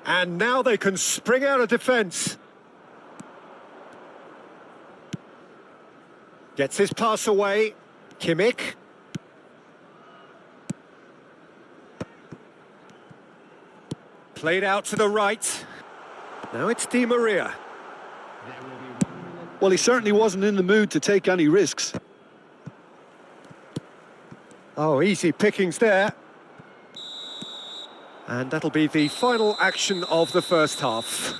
And now they can spring out of defence. Gets his pass away. Kimmich. Played out to the right. Now it's Di Maria. Well, he certainly wasn't in the mood to take any risks. Oh, easy pickings there. And that'll be the final action of the first half.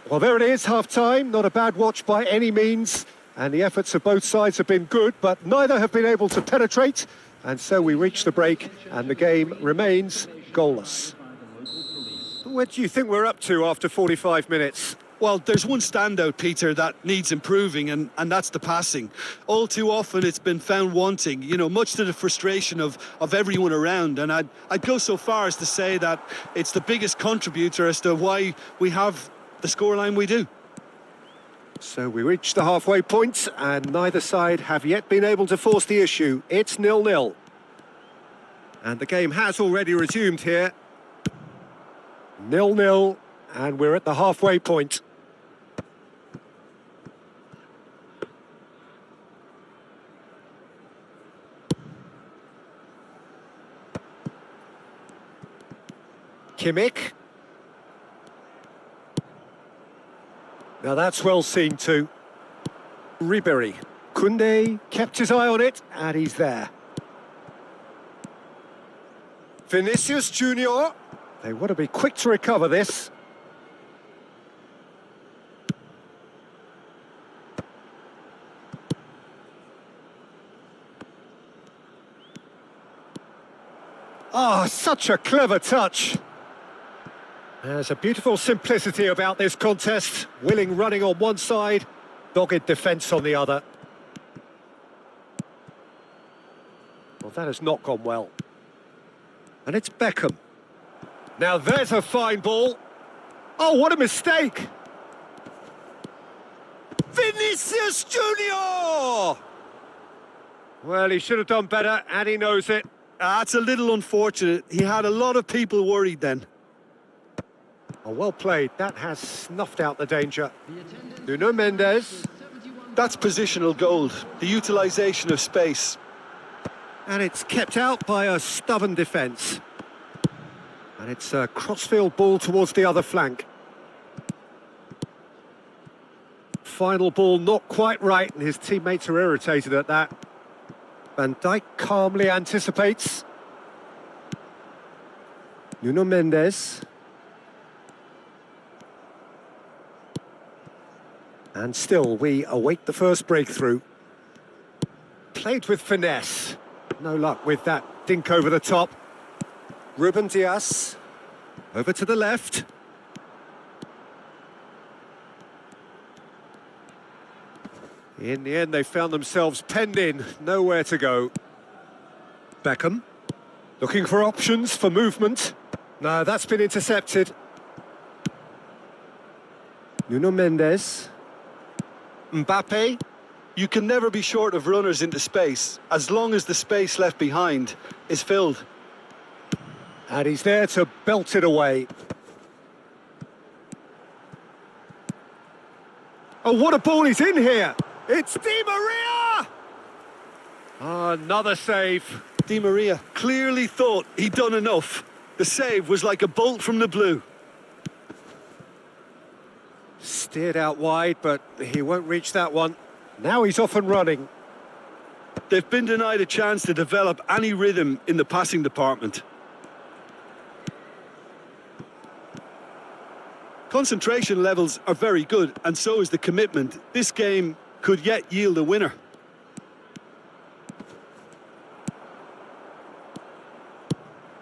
Well, there it is, half-time. Not a bad watch by any means. And the efforts of both sides have been good, but neither have been able to penetrate. And so we reach the break, and the game remains goalless. Where do you think we're up to after 45 minutes? Well, there's one standout, Peter, that needs improving, and that's the passing. All too often it's been found wanting, you know, much to the frustration of everyone around. And I'd go so far as to say that it's the biggest contributor as to why we have the scoreline we do. So we reach the halfway point, and neither side have yet been able to force the issue. It's 0-0. And the game has already resumed here. 0-0, and we're at the halfway point. Kimmich. Now that's well seen too. Ribery. Koundé kept his eye on it, and he's there. Vinicius Junior. They want to be quick to recover this. Oh, such a clever touch. There's a beautiful simplicity about this contest. Willing running on one side, dogged defence on the other. Well, that has not gone well. And it's Beckham. Now there's a fine ball. Oh, what a mistake! Vinicius Junior! Well, he should have done better, and he knows it. That's a little unfortunate. He had a lot of people worried then. Oh, well played. That has snuffed out the danger. Nuno Mendes. That's positional gold. The utilisation of space. And it's kept out by a stubborn defence. And it's a crossfield ball towards the other flank. Final ball not quite right, and his teammates are irritated at that. Van Dijk calmly anticipates. Nuno Mendes. And still, we await the first breakthrough. Played with finesse. No luck with that dink over the top. Ruben Dias. Over to the left. In the end, they found themselves penned in. Nowhere to go. Beckham. Looking for options for movement. No, that's been intercepted. Nuno Mendes. Mbappe. You can never be short of runners into space, as long as the space left behind is filled. And he's there to belt it away. Oh, what a ball he's in here! It's Di Maria! Oh, another save. Di Maria clearly thought he'd done enough. The save was like a bolt from the blue. Steered out wide, but he won't reach that one. Now he's off and running. They've been denied a chance to develop any rhythm in the passing department. Concentration levels are very good, and so is the commitment. This game could yet yield a winner.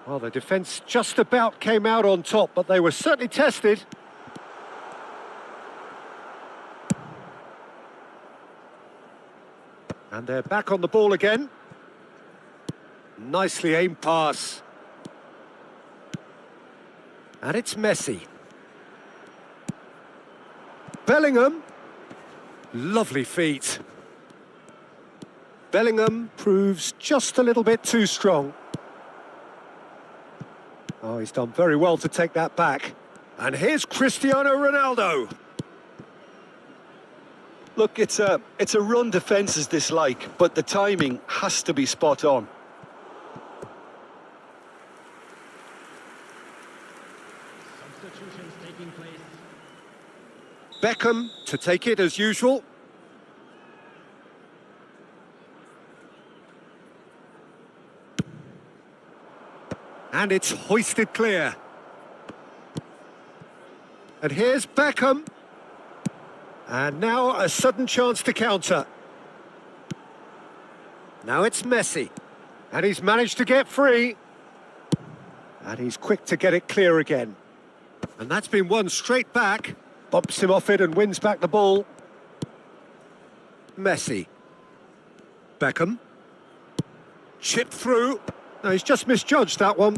Well, the defence just about came out on top, but they were certainly tested. And they're back on the ball again. Nicely aimed pass. And it's Messi. Bellingham. Lovely feet. Bellingham proves just a little bit too strong. Oh, he's done very well to take that back. And here's Cristiano Ronaldo. Look, it's a run defence's dislike, but the timing has to be spot on. Substitutions taking place. Beckham to take it as usual. And it's hoisted clear. And here's Beckham. And now a sudden chance to counter. Now it's Messi. And he's managed to get free. And he's quick to get it clear again. And that's been won straight back. Bumps him off it and wins back the ball. Messi. Beckham. Chipped through. No, he's just misjudged that one.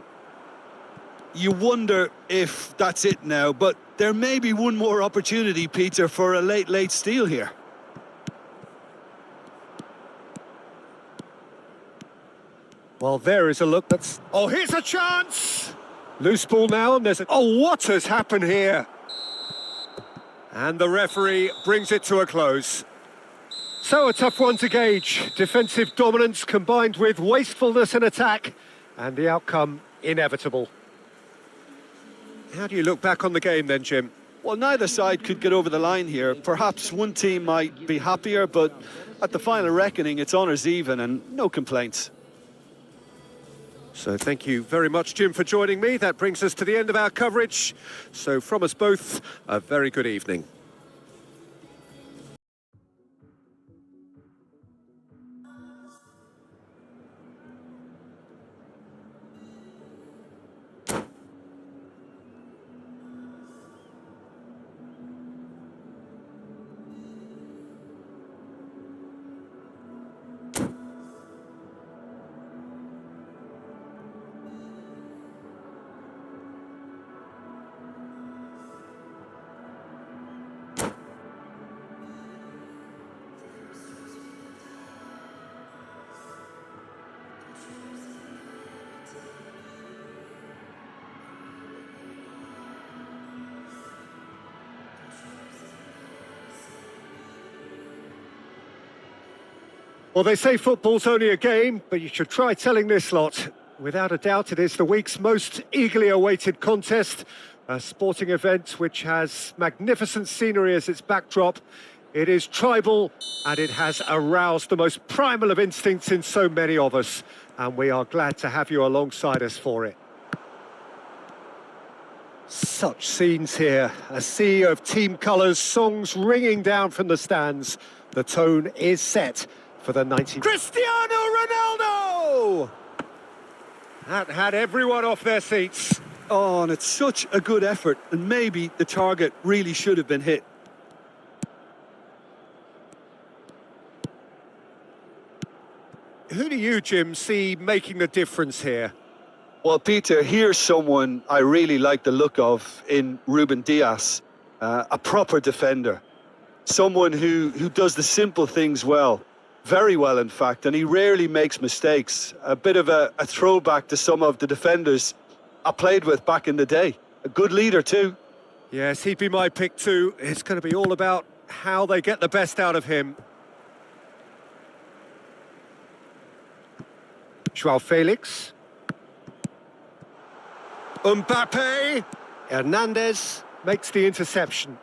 You wonder if that's it now, but there may be one more opportunity, Peter, for a late steal here. Well, there is a look that's... Oh, here's a chance! Loose ball now, and there's a... Oh, what has happened here? And the referee brings it to a close. So a tough one to gauge. Defensive dominance combined with wastefulness in attack, and the outcome inevitable. How do you look back on the game then, Jim? Well, neither side could get over the line here. Perhaps one team might be happier, but at the final reckoning, it's honours even and no complaints. So thank you very much, Jim, for joining me. That brings us to the end of our coverage. So from us both, a very good evening. Well, they say football's only a game, but you should try telling this lot. Without a doubt, it is the week's most eagerly awaited contest, a sporting event which has magnificent scenery as its backdrop. It is tribal, and it has aroused the most primal of instincts in so many of us, and we are glad to have you alongside us for it. Such scenes here, a sea of team colours, songs ringing down from the stands. The tone is set for the 90... Cristiano Ronaldo! That had everyone off their seats. Oh, and it's such a good effort, and maybe the target really should have been hit. Who do you, Jim, see making the difference here? Well, Peter, here's someone I really like the look of in Ruben Dias, a proper defender. Someone who does the simple things well. Very well, in fact, and he rarely makes mistakes. A bit of a throwback to some of the defenders I played with back in the day. A good leader too. Yes, he'd be my pick too. It's going to be all about how they get the best out of him. Joao Felix. Mbappe. Hernandez makes the interception.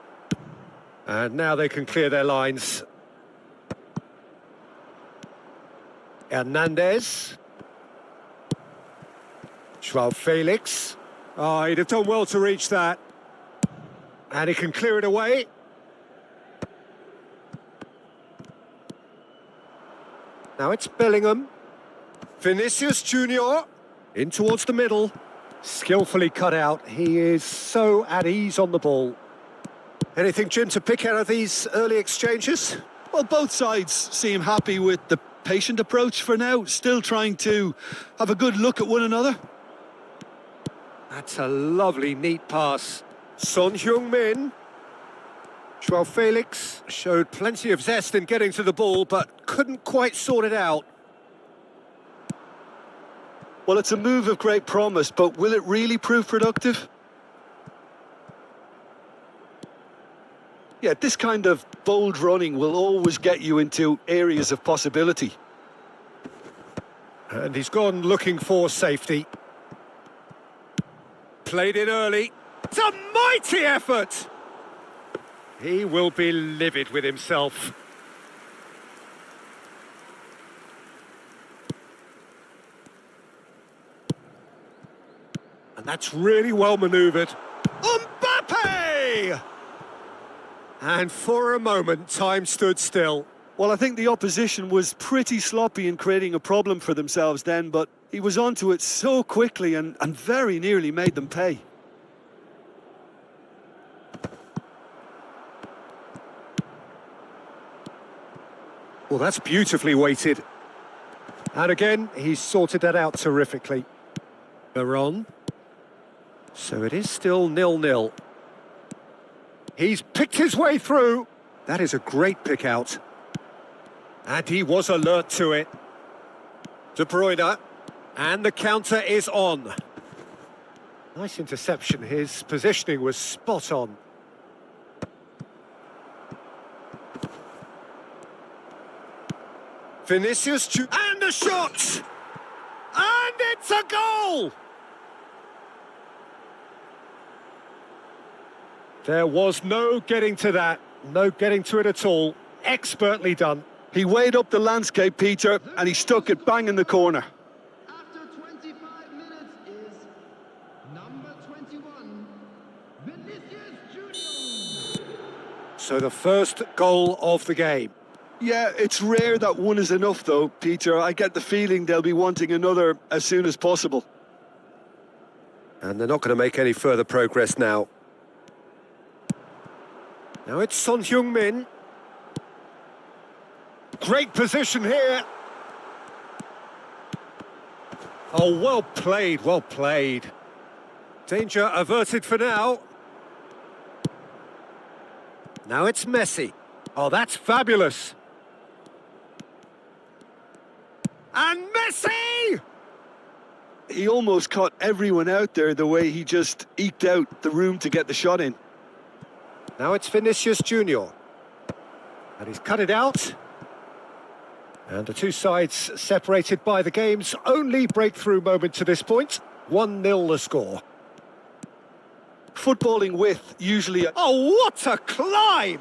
And now they can clear their lines. Hernandez. Joao Felix. Oh, he'd have done well to reach that. And he can clear it away. Now it's Bellingham. Vinicius Junior in towards the middle. Skillfully cut out. He is so at ease on the ball. Anything, Jim, to pick out of these early exchanges? Well, both sides seem happy with the patient approach for now, still trying to have a good look at one another. That's a lovely, neat pass. Son Heung-min. Joao Felix showed plenty of zest in getting to the ball, but couldn't quite sort it out. Well, it's a move of great promise, but will it really prove productive? Yeah, this kind of bold running will always get you into areas of possibility. And he's gone looking for safety. Played in early. It's a mighty effort! He will be livid with himself. And that's really well manoeuvred. Mbappe! And for a moment, time stood still. Well, I think the opposition was pretty sloppy in creating a problem for themselves then, but he was onto it so quickly and very nearly made them pay. Well, that's beautifully weighted. And again, he's sorted that out terrifically. Veron. So it is still 0-0. He's picked his way through. That is a great pick out. And he was alert to it. De Bruyne. And the counter is on. Nice interception. His positioning was spot on. Vinicius. And a shot! And it's a goal! There was no getting to that. No getting to it at all. Expertly done. He weighed up the landscape, Peter, and he stuck it bang in the corner. After 25 minutes is number 21, Vinicius Junior. So the first goal of the game. Yeah, it's rare that one is enough, though, Peter. I get the feeling they'll be wanting another as soon as possible. And they're not going to make any further progress now. Now it's Son Heung-min. Great position here. Oh, well played, well played. Danger averted for now. Now it's Messi. Oh, that's fabulous. And Messi! He almost caught everyone out there the way he just eked out the room to get the shot in. Now it's Vinicius Junior. And he's cut it out. And the two sides separated by the game's only breakthrough moment to this point. 1-0 the score. Footballing with usually... Oh, what a climb!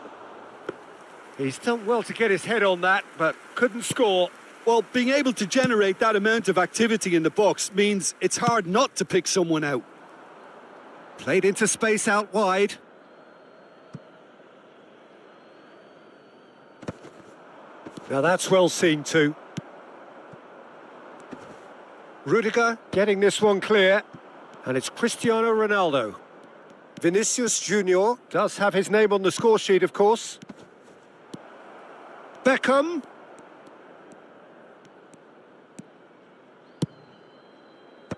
He's done well to get his head on that, but couldn't score. Well, being able to generate that amount of activity in the box means it's hard not to pick someone out. Played into space out wide. Now that's well seen too. Rudiger getting this one clear. And it's Cristiano Ronaldo. Vinicius Junior does have his name on the score sheet, of course. Beckham.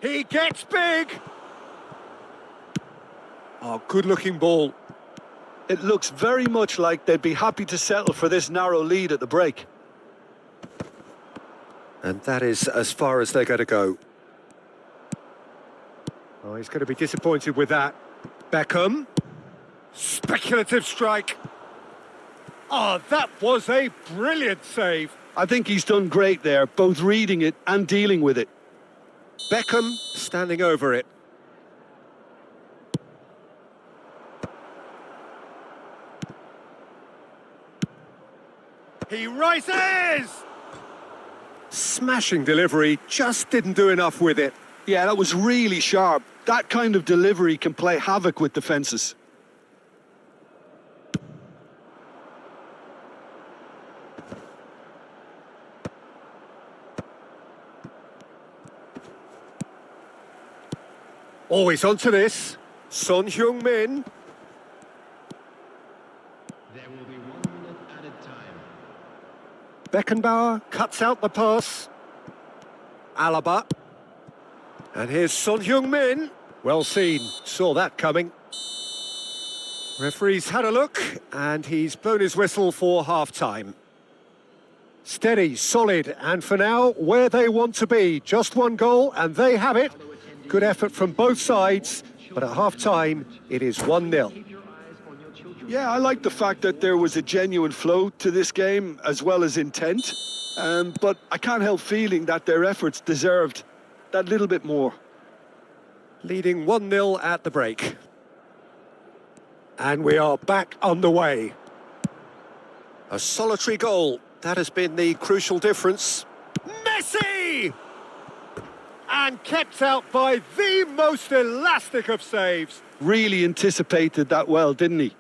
He gets big. Oh, good-looking ball. It looks very much like they'd be happy to settle for this narrow lead at the break. And that is as far as they're going to go. Oh, he's going to be disappointed with that. Beckham. Speculative strike. Oh, that was a brilliant save. I think he's done great there, both reading it and dealing with it. Beckham standing over it. He rises! Smashing delivery, just didn't do enough with it. Yeah, that was really sharp. That kind of delivery can play havoc with defences. Always onto this. Son Heung-min. There will be 1 minute added time. Beckenbauer cuts out the pass. Alaba. And here's Son Heung-min. Well seen. Saw that coming. Referee's had a look, and he's blown his whistle for half-time. Steady, solid, and for now, where they want to be. Just one goal, and they have it. Good effort from both sides, but at half-time, it is 1-0. Yeah, I like the fact that there was a genuine flow to this game, as well as intent. But I can't help feeling that their efforts deserved that little bit more. Leading 1-0 at the break. And we are back underway. A solitary goal. That has been the crucial difference. Messi! And kept out by the most elastic of saves. Really anticipated that well, didn't he?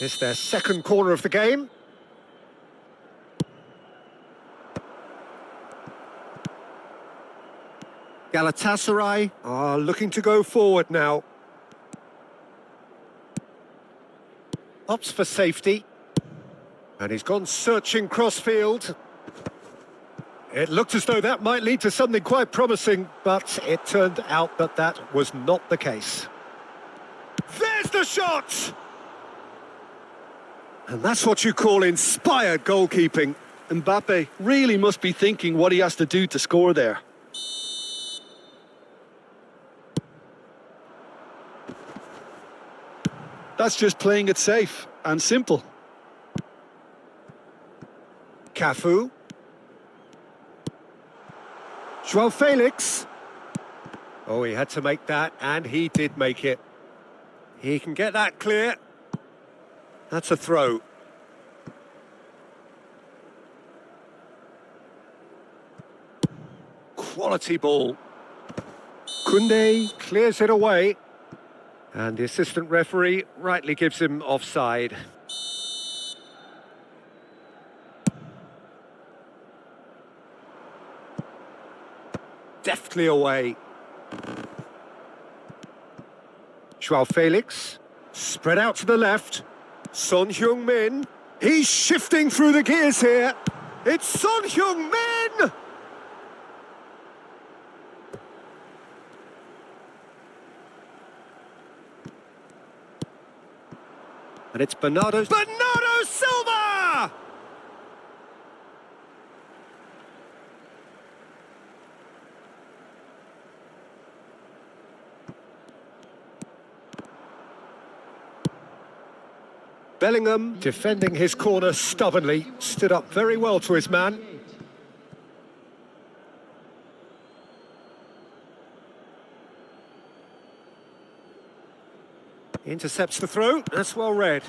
It's their second corner of the game. Galatasaray are looking to go forward now. Opts for safety. And he's gone searching crossfield. It looked as though that might lead to something quite promising, but it turned out that that was not the case. There's the shot! And that's what you call inspired goalkeeping. Mbappe really must be thinking what he has to do to score there. That's just playing it safe and simple. Cafu. João Felix. Oh, he had to make that, and he did make it. He can get that clear. That's a throw. Quality ball. Koundé clears it away. And the assistant referee rightly gives him offside. Deftly away. Joao Felix, spread out to the left. Son Heung-min, he's shifting through the gears here. It's Son Heung-min! And it's Bernardo Silva! Bellingham, defending his corner stubbornly, stood up very well to his man. Intercepts the throw, that's well read.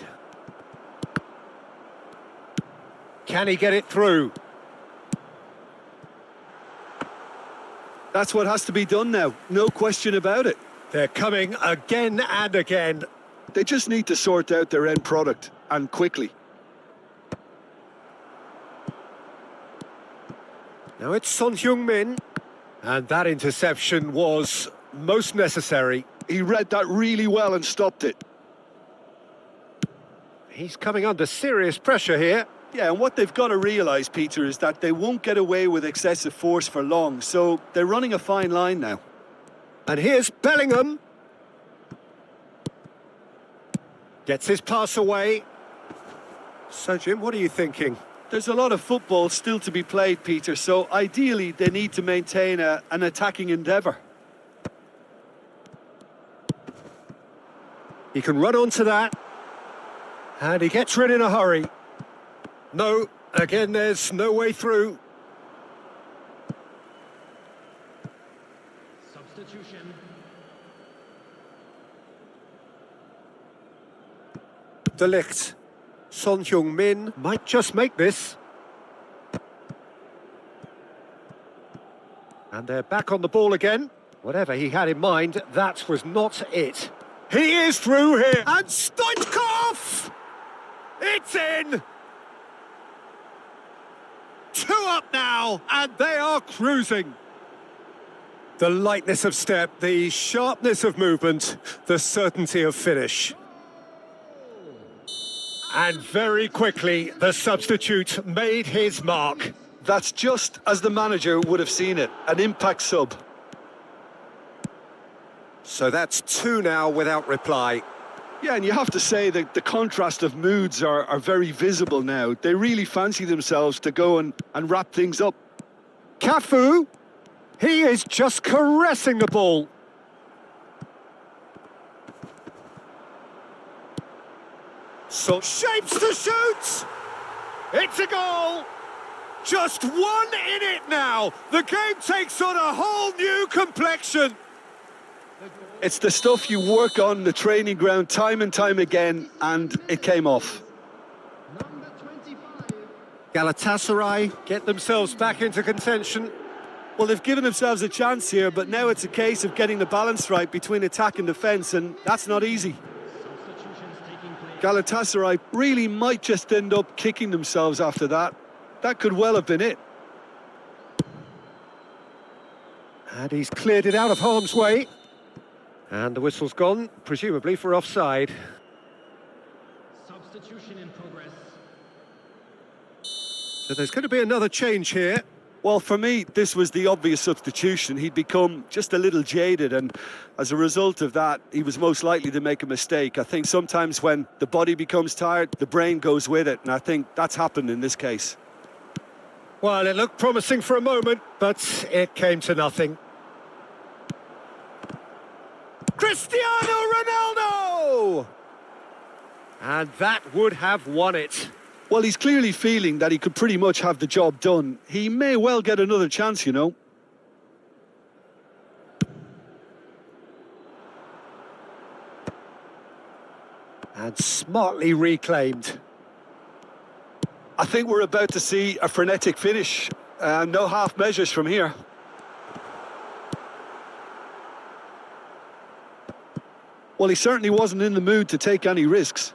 Can he get it through? That's what has to be done now, no question about it. They're coming again and again. They just need to sort out their end product, and quickly. Now it's Son Heung-min, and that interception was most necessary. He read that really well and stopped it. He's coming under serious pressure here. Yeah, and what they've got to realise, Peter, is that they won't get away with excessive force for long, so they're running a fine line now. And here's Bellingham. Gets his pass away. So, Jim, what are you thinking? There's a lot of football still to be played, Peter, so ideally they need to maintain an attacking endeavour. He can run onto that. And he gets rid in a hurry. No, again, there's no way through. Substitution. De Ligt. Son Heung-min might just make this. And they're back on the ball again. Whatever he had in mind, that was not it. He is through here. And Stoichkov! It's in! 2 up now, and they are cruising. The lightness of step, the sharpness of movement, the certainty of finish. And very quickly, the substitute made his mark. That's just as the manager would have seen it, an impact sub. So that's 2 now without reply. Yeah, and you have to say that the contrast of moods are very visible now. They really fancy themselves to go and wrap things up. Cafu, he is just caressing the ball. So shapes to shoot! It's a goal! Just 1 in it now! The game takes on a whole new complexion! It's the stuff you work on the training ground time and time again, and it came off. Number 25. Galatasaray get themselves back into contention. Well, they've given themselves a chance here, but now it's a case of getting the balance right between attack and defence, and that's not easy. Substitutions taking place. Galatasaray really might just end up kicking themselves after that. That could well have been it. And he's cleared it out of harm's way. And the whistle's gone, presumably for offside. Substitution in progress. So there's going to be another change here. Well, for me, this was the obvious substitution. He'd become just a little jaded, and as a result of that, he was most likely to make a mistake. I think sometimes when the body becomes tired, the brain goes with it, and I think that's happened in this case. Well, it looked promising for a moment, but it came to nothing. Cristiano Ronaldo! And that would have won it. Well, he's clearly feeling that he could pretty much have the job done. He may well get another chance, you know. And smartly reclaimed. I think we're about to see a frenetic finish. No half measures from here. Well, he certainly wasn't in the mood to take any risks.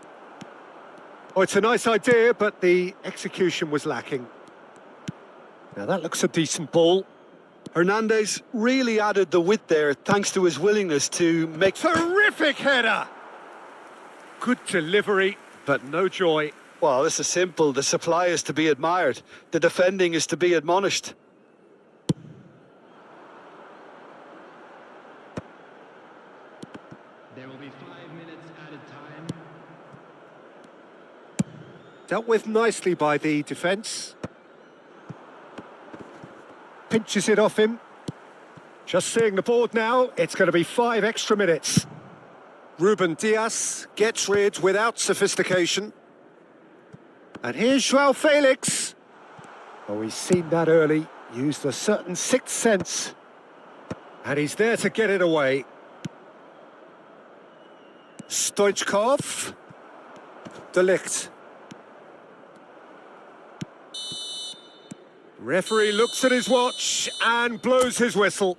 Oh, it's a nice idea, but the execution was lacking. Now that looks a decent ball. Hernandez really added the width there thanks to his willingness to make... Terrific header! Good delivery, but no joy. Well, this is simple. The supply is to be admired. The defending is to be admonished. There will be 5 minutes added time. Dealt with nicely by the defence. Pinches it off him. Just seeing the board now, it's going to be 5 extra minutes. Ruben Diaz gets rid without sophistication. And here's Joao Felix. Oh, he's seen that early, used a certain sixth sense. And he's there to get it away. Stoichkov. De Ligt. Referee looks at his watch and blows his whistle.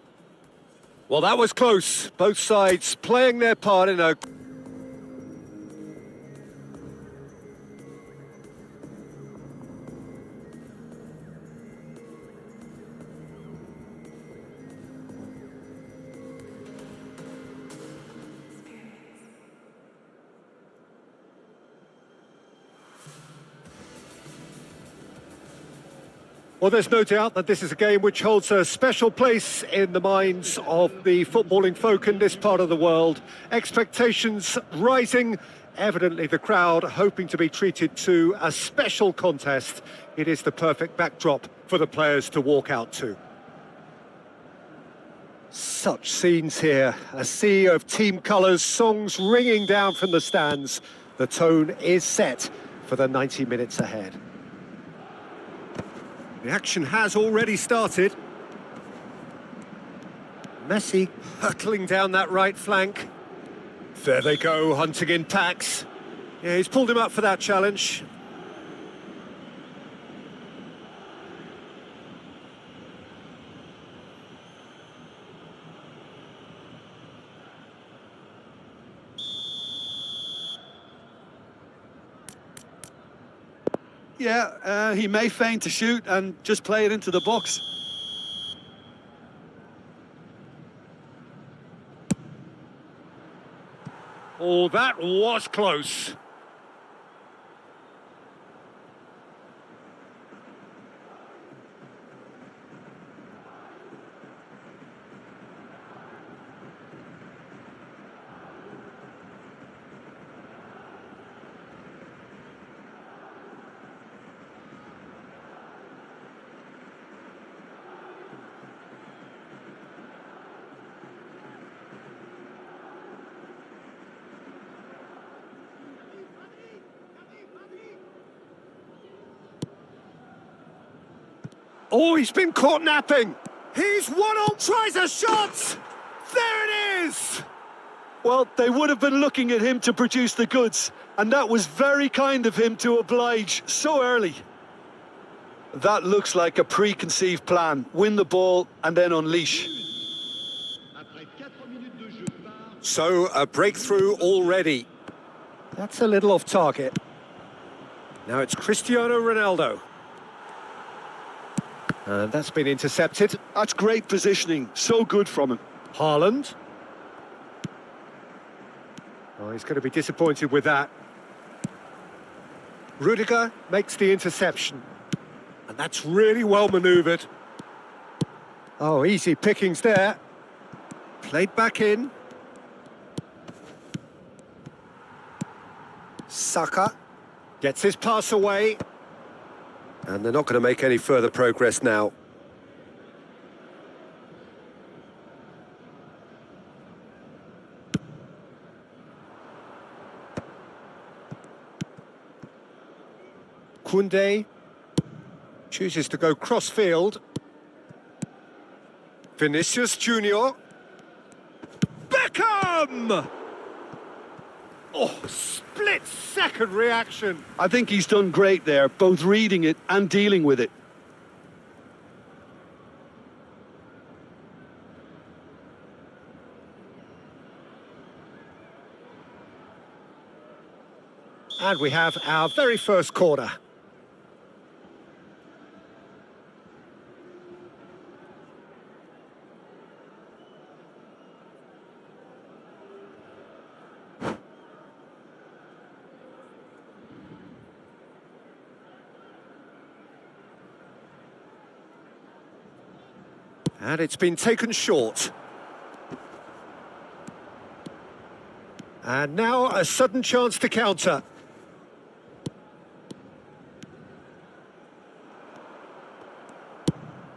Well, that was close. Both sides playing their part in a... Well, there's no doubt that this is a game which holds a special place in the minds of the footballing folk in this part of the world. Expectations rising, evidently the crowd hoping to be treated to a special contest. It is the perfect backdrop for the players to walk out to. Such scenes here, a sea of team colours, songs ringing down from the stands. The tone is set for the 90 minutes ahead. The action has already started. Messi hurtling down that right flank. There they go, hunting in packs. Yeah, he's pulled him up for that challenge. Yeah, he may feign to shoot and just play it into the box. Oh, that was close. Oh, he's been caught napping. He's one on, tries a shot. There it is. Well, they would have been looking at him to produce the goods, and that was very kind of him to oblige so early. That looks like a preconceived plan. Win the ball and then unleash. So, a breakthrough already. That's a little off target. Now it's Cristiano Ronaldo. And that's been intercepted. That's great positioning. So good from him. Haaland. Oh, he's going to be disappointed with that. Rudiger makes the interception. And that's really well manoeuvred. Oh, easy pickings there. Played back in. Saka gets his pass away. And they're not going to make any further progress now. Koundé chooses to go cross-field. Vinicius Junior. Beckham! Oh, split-second reaction. I think he's done great there, both reading it and dealing with it. And we have our very first corner. And it's been taken short. And now a sudden chance to counter.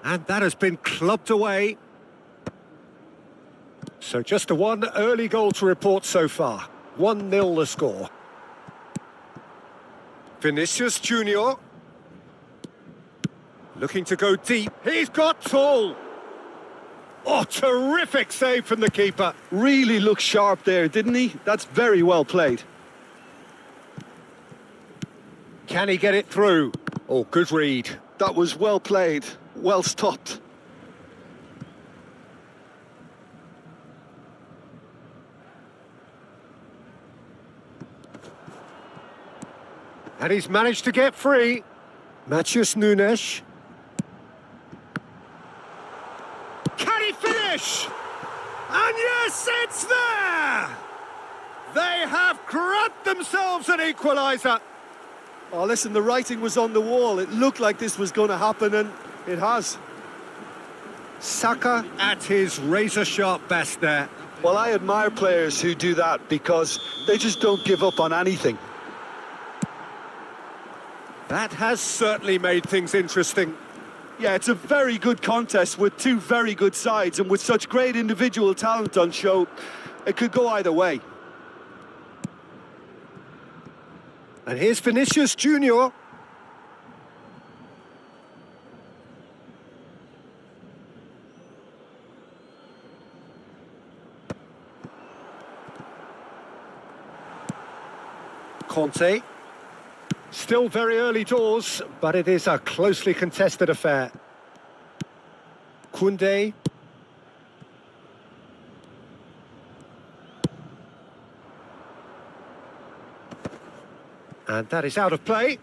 And that has been clubbed away. So just a one early goal to report so far. 1-0 the score. Vinicius Junior. Looking to go deep. He's got tall. Oh, terrific save from the keeper. Really looked sharp there, didn't he? That's very well played. Can he get it through? Oh, good read. That was well played, well stopped. And he's managed to get free. Matheus Nunes. Can he finish? And yes, it's there! They have grabbed themselves an equaliser. Oh, listen, the writing was on the wall. It looked like this was going to happen, and it has. Saka at his razor-sharp best there. Well, I admire players who do that because they just don't give up on anything. That has certainly made things interesting. Yeah, it's a very good contest with two very good sides, and with such great individual talent on show, it could go either way. And here's Vinicius Junior. Conte. Still very early doors, but it is a closely contested affair. Koundé. And that is out of play.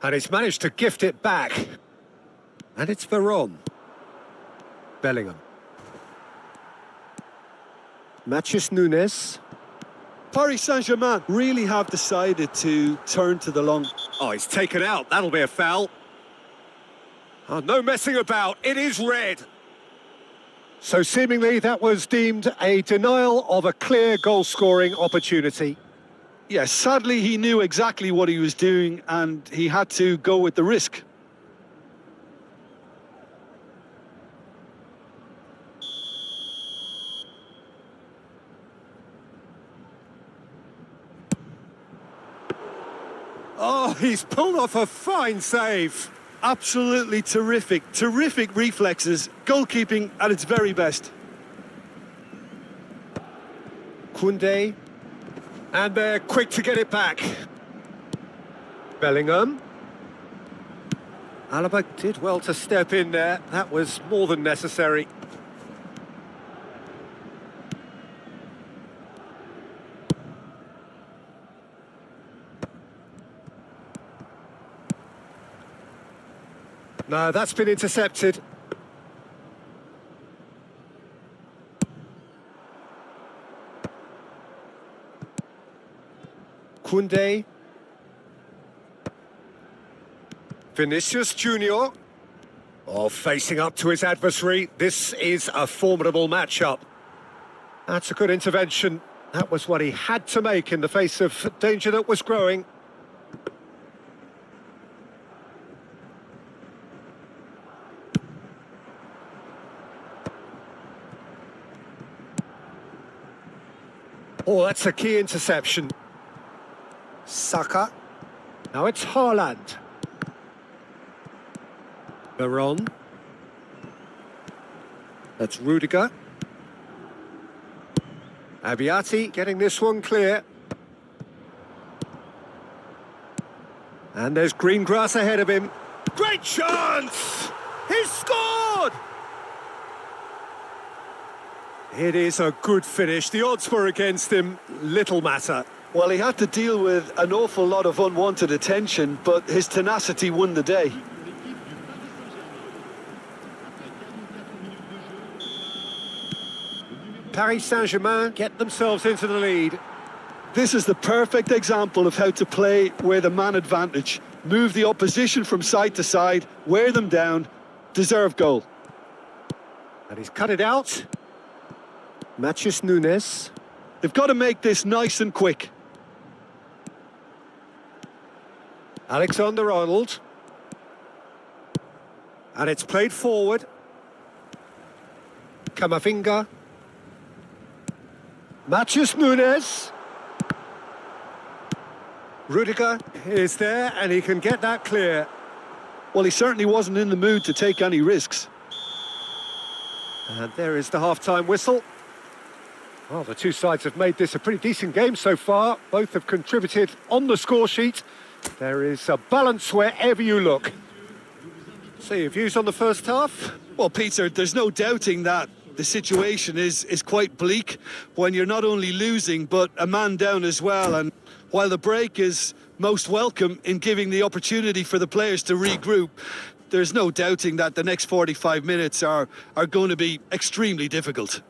And he's managed to gift it back. And it's Veron. Bellingham. Matheus Nunes. Paris Saint-Germain really have decided to turn to the long. Oh, he's taken out. That'll be a foul. Oh, no messing about. It is red. So seemingly that was deemed a denial of a clear goal-scoring opportunity. Yes, sadly he knew exactly what he was doing and he had to go with the risk. Oh, he's pulled off a fine save. Absolutely terrific, terrific reflexes, goalkeeping at its very best. Koundé. And they're quick to get it back. Bellingham. Alaba did well to step in there. That was more than necessary. No, that's been intercepted. Koundé. Vinicius Junior. Oh, facing up to his adversary. This is a formidable matchup. That's a good intervention. That was what he had to make in the face of danger that was growing. Oh, that's a key interception. Saka. Now it's Haaland. Baron. That's Rudiger. Abiati getting this one clear. And there's green grass ahead of him. Great chance! He's scored! It is a good finish. The odds were against him. Little matter. Well, he had to deal with an awful lot of unwanted attention, but his tenacity won the day. Paris Saint-Germain get themselves into the lead. This is the perfect example of how to play with a man advantage. Move the opposition from side to side, wear them down, deserve goal. And he's cut it out. Matheus Nunes. They've got to make this nice and quick. Alexander-Arnold. And it's played forward. Camavinga. Matheus Nunes. Rudiger is there and he can get that clear. Well, he certainly wasn't in the mood to take any risks. And there is the half-time whistle. Well, the two sides have made this a pretty decent game so far. Both have contributed on the score sheet. There is a balance wherever you look. So your views on the first half? Well, Peter, there's no doubting that the situation is quite bleak when you're not only losing, but a man down as well. And while the break is most welcome in giving the opportunity for the players to regroup, there's no doubting that the next 45 minutes are going to be extremely difficult.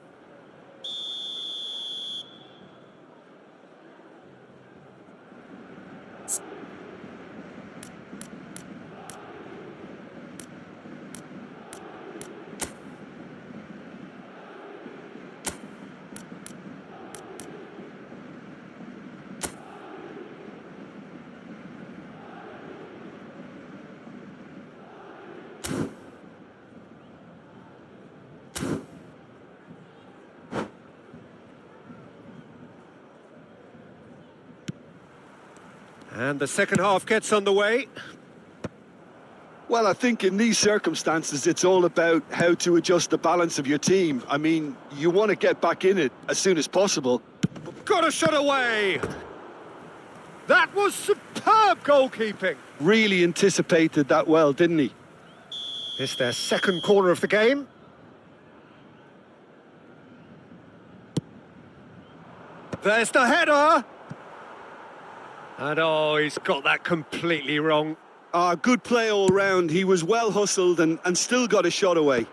And the second half gets underway. Well, I think in these circumstances, it's all about how to adjust the balance of your team. I mean, you want to get back in it as soon as possible. Got a shot away! That was superb goalkeeping! Really anticipated that well, didn't he? It's their second corner of the game. There's the header! And oh, he's got that completely wrong. Good play all round. He was well hustled and still got a shot away.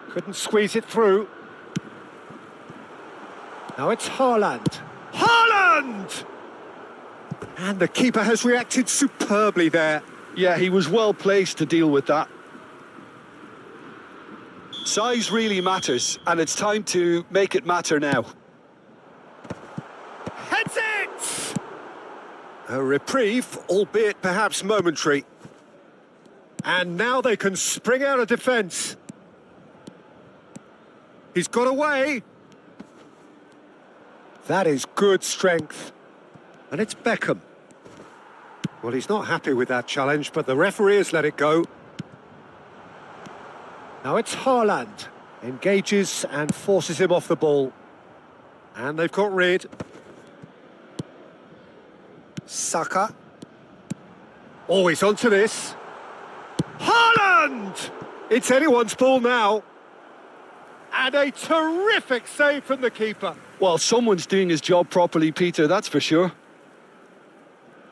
Couldn't squeeze it through. Now it's Haaland. Haaland! And the keeper has reacted superbly there. Yeah, he was well placed to deal with that. Size really matters, and it's time to make it matter now. Heads it! A reprieve, albeit perhaps momentary. And now they can spring out of defence. He's got away. That is good strength. And it's Beckham. Well, he's not happy with that challenge, but the referee has let it go. Now it's Haaland. Engages and forces him off the ball. And they've got rid. Saka. Oh, he's onto this. Haaland! It's anyone's ball now. And a terrific save from the keeper. Well, someone's doing his job properly, Peter, that's for sure.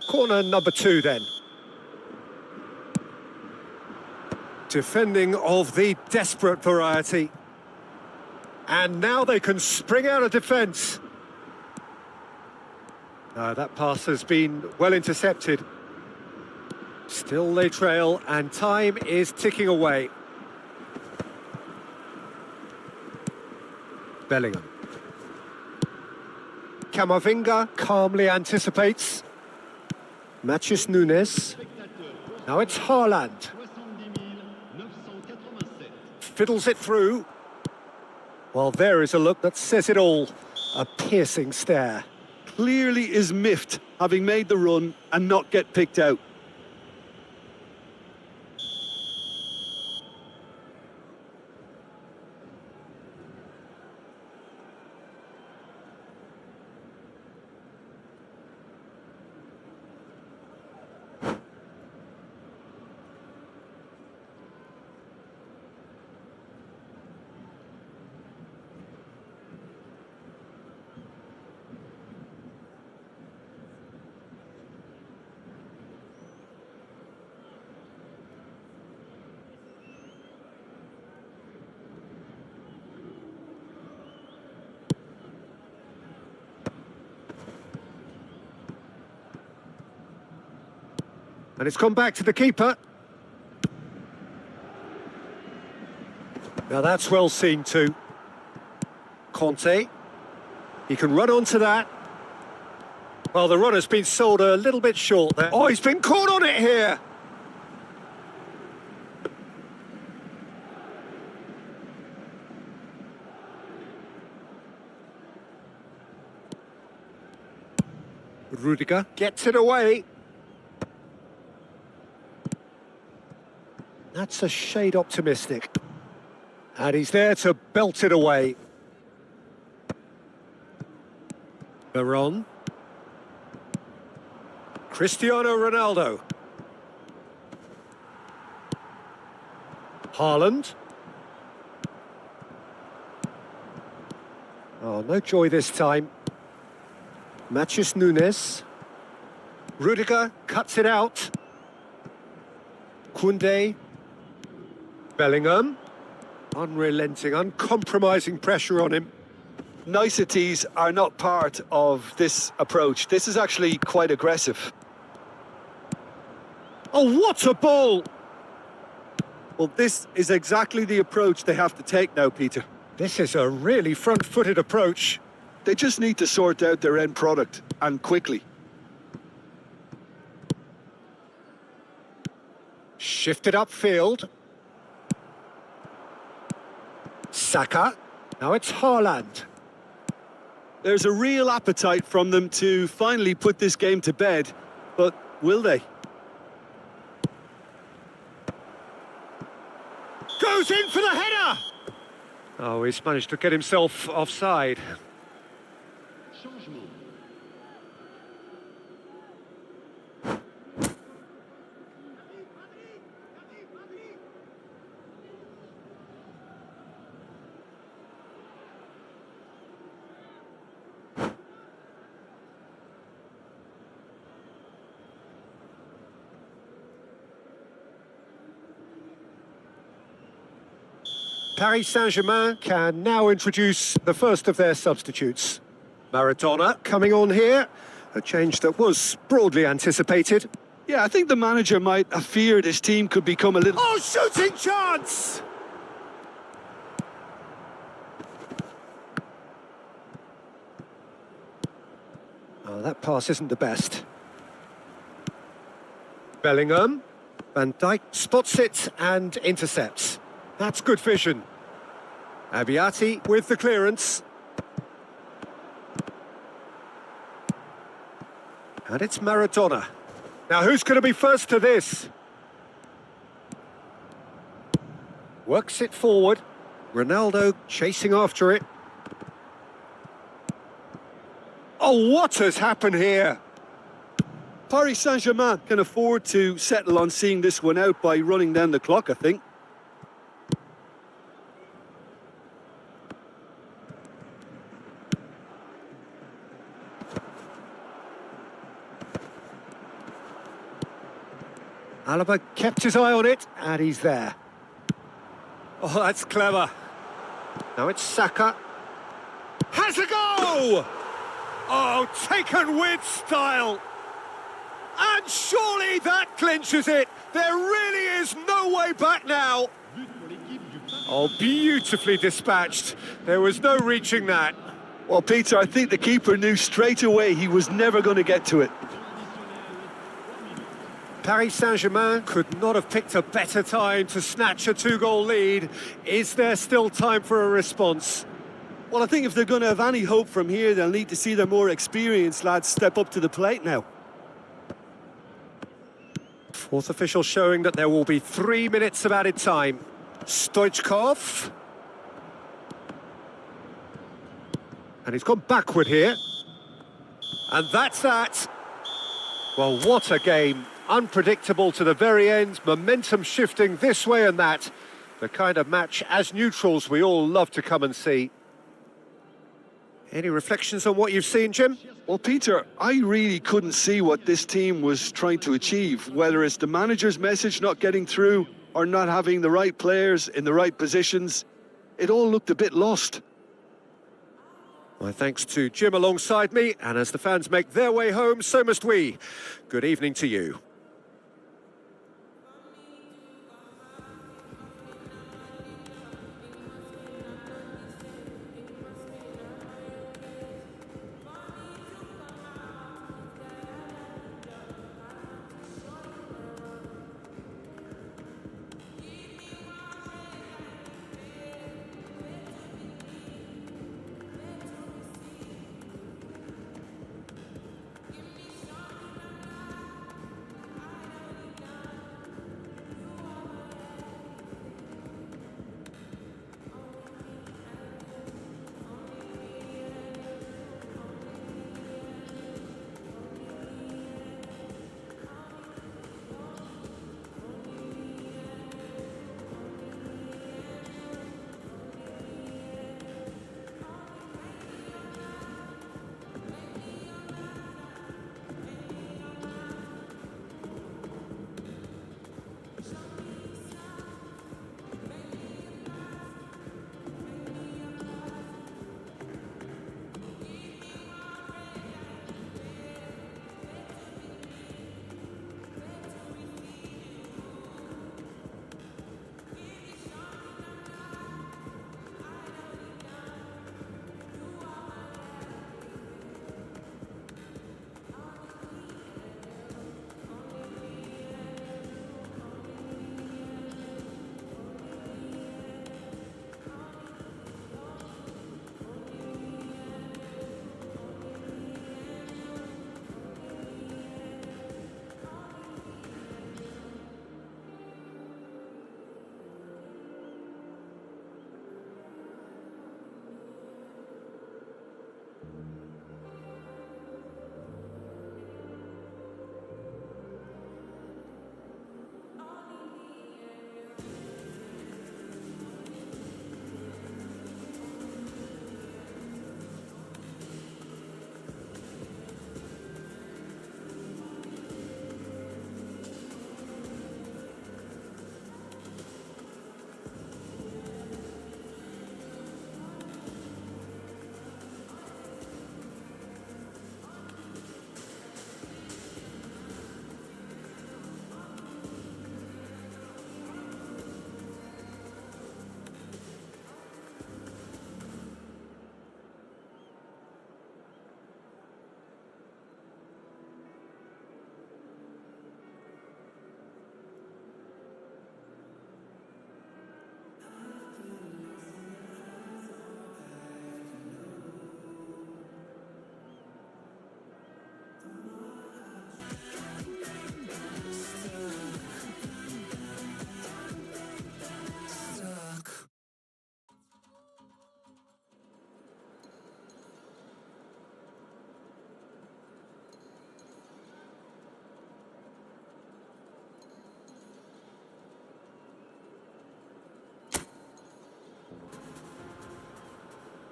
Corner number 2 then. Defending of the desperate variety. And now they can spring out of defence. That pass has been well intercepted. Still they trail and time is ticking away. Bellingham. Camavinga calmly anticipates. Matheus Nunes. Now it's Haaland. Fiddles it through. Well, there is a look that says it all. A piercing stare. Clearly is miffed, having made the run and not get picked out. And it's gone back to the keeper. Now that's well seen too. Conte. He can run onto that. Well, the runner's been sold a little bit short there. Oh, he's been caught on it here. Rudiger gets it away. That's a shade optimistic. And he's there to belt it away. Veron. Cristiano Ronaldo. Haaland. Oh, no joy this time. Matheus Nunes. Rudiger cuts it out. Koundé. Bellingham. Unrelenting, uncompromising pressure on him. Niceties are not part of this approach. This is actually quite aggressive. Oh, what a ball! Well, this is exactly the approach they have to take now, Peter. This is a really front-footed approach. They just need to sort out their end product, and quickly. Shifted upfield. Saka. Now it's Haaland. There's a real appetite from them to finally put this game to bed, but will they? Goes in for the header! Oh, he's managed to get himself offside. Changement. Paris Saint-Germain can now introduce the first of their substitutes. Maradona coming on here, a change that was broadly anticipated. Yeah, I think the manager might have feared his team could become a little... Oh, shooting chance! Oh, that pass isn't the best. Bellingham. Van Dijk spots it and intercepts. That's good vision. Abiati with the clearance. And it's Maradona. Now who's going to be first to this? Works it forward. Ronaldo chasing after it. Oh, what has happened here? Paris Saint-Germain can afford to settle on seeing this one out by running down the clock, I think. Alaba kept his eye on it, and he's there. Oh, that's clever. Now it's Saka. Has a go! Oh, taken with style. And surely that clinches it. There really is no way back now. Oh, beautifully dispatched. There was no reaching that. Well, Peter, I think the keeper knew straight away he was never going to get to it. Paris Saint-Germain could not have picked a better time to snatch a two-goal lead. Is there still time for a response? Well, I think if they're going to have any hope from here, they'll need to see their more experienced lads step up to the plate now. Fourth official showing that there will be 3 minutes of added time. Stoichkov. And he's gone backward here. And that's that. Well, what a game. Unpredictable to the very end. Momentum shifting this way and that. The kind of match, as neutrals, we all love to come and see. Any reflections on what you've seen, Jim? Well, Peter, I really couldn't see what this team was trying to achieve, whether it's the manager's message not getting through or not having the right players in the right positions. It all looked a bit lost. My thanks to Jim alongside me, and as the fans make their way home, so must we. Good evening to you.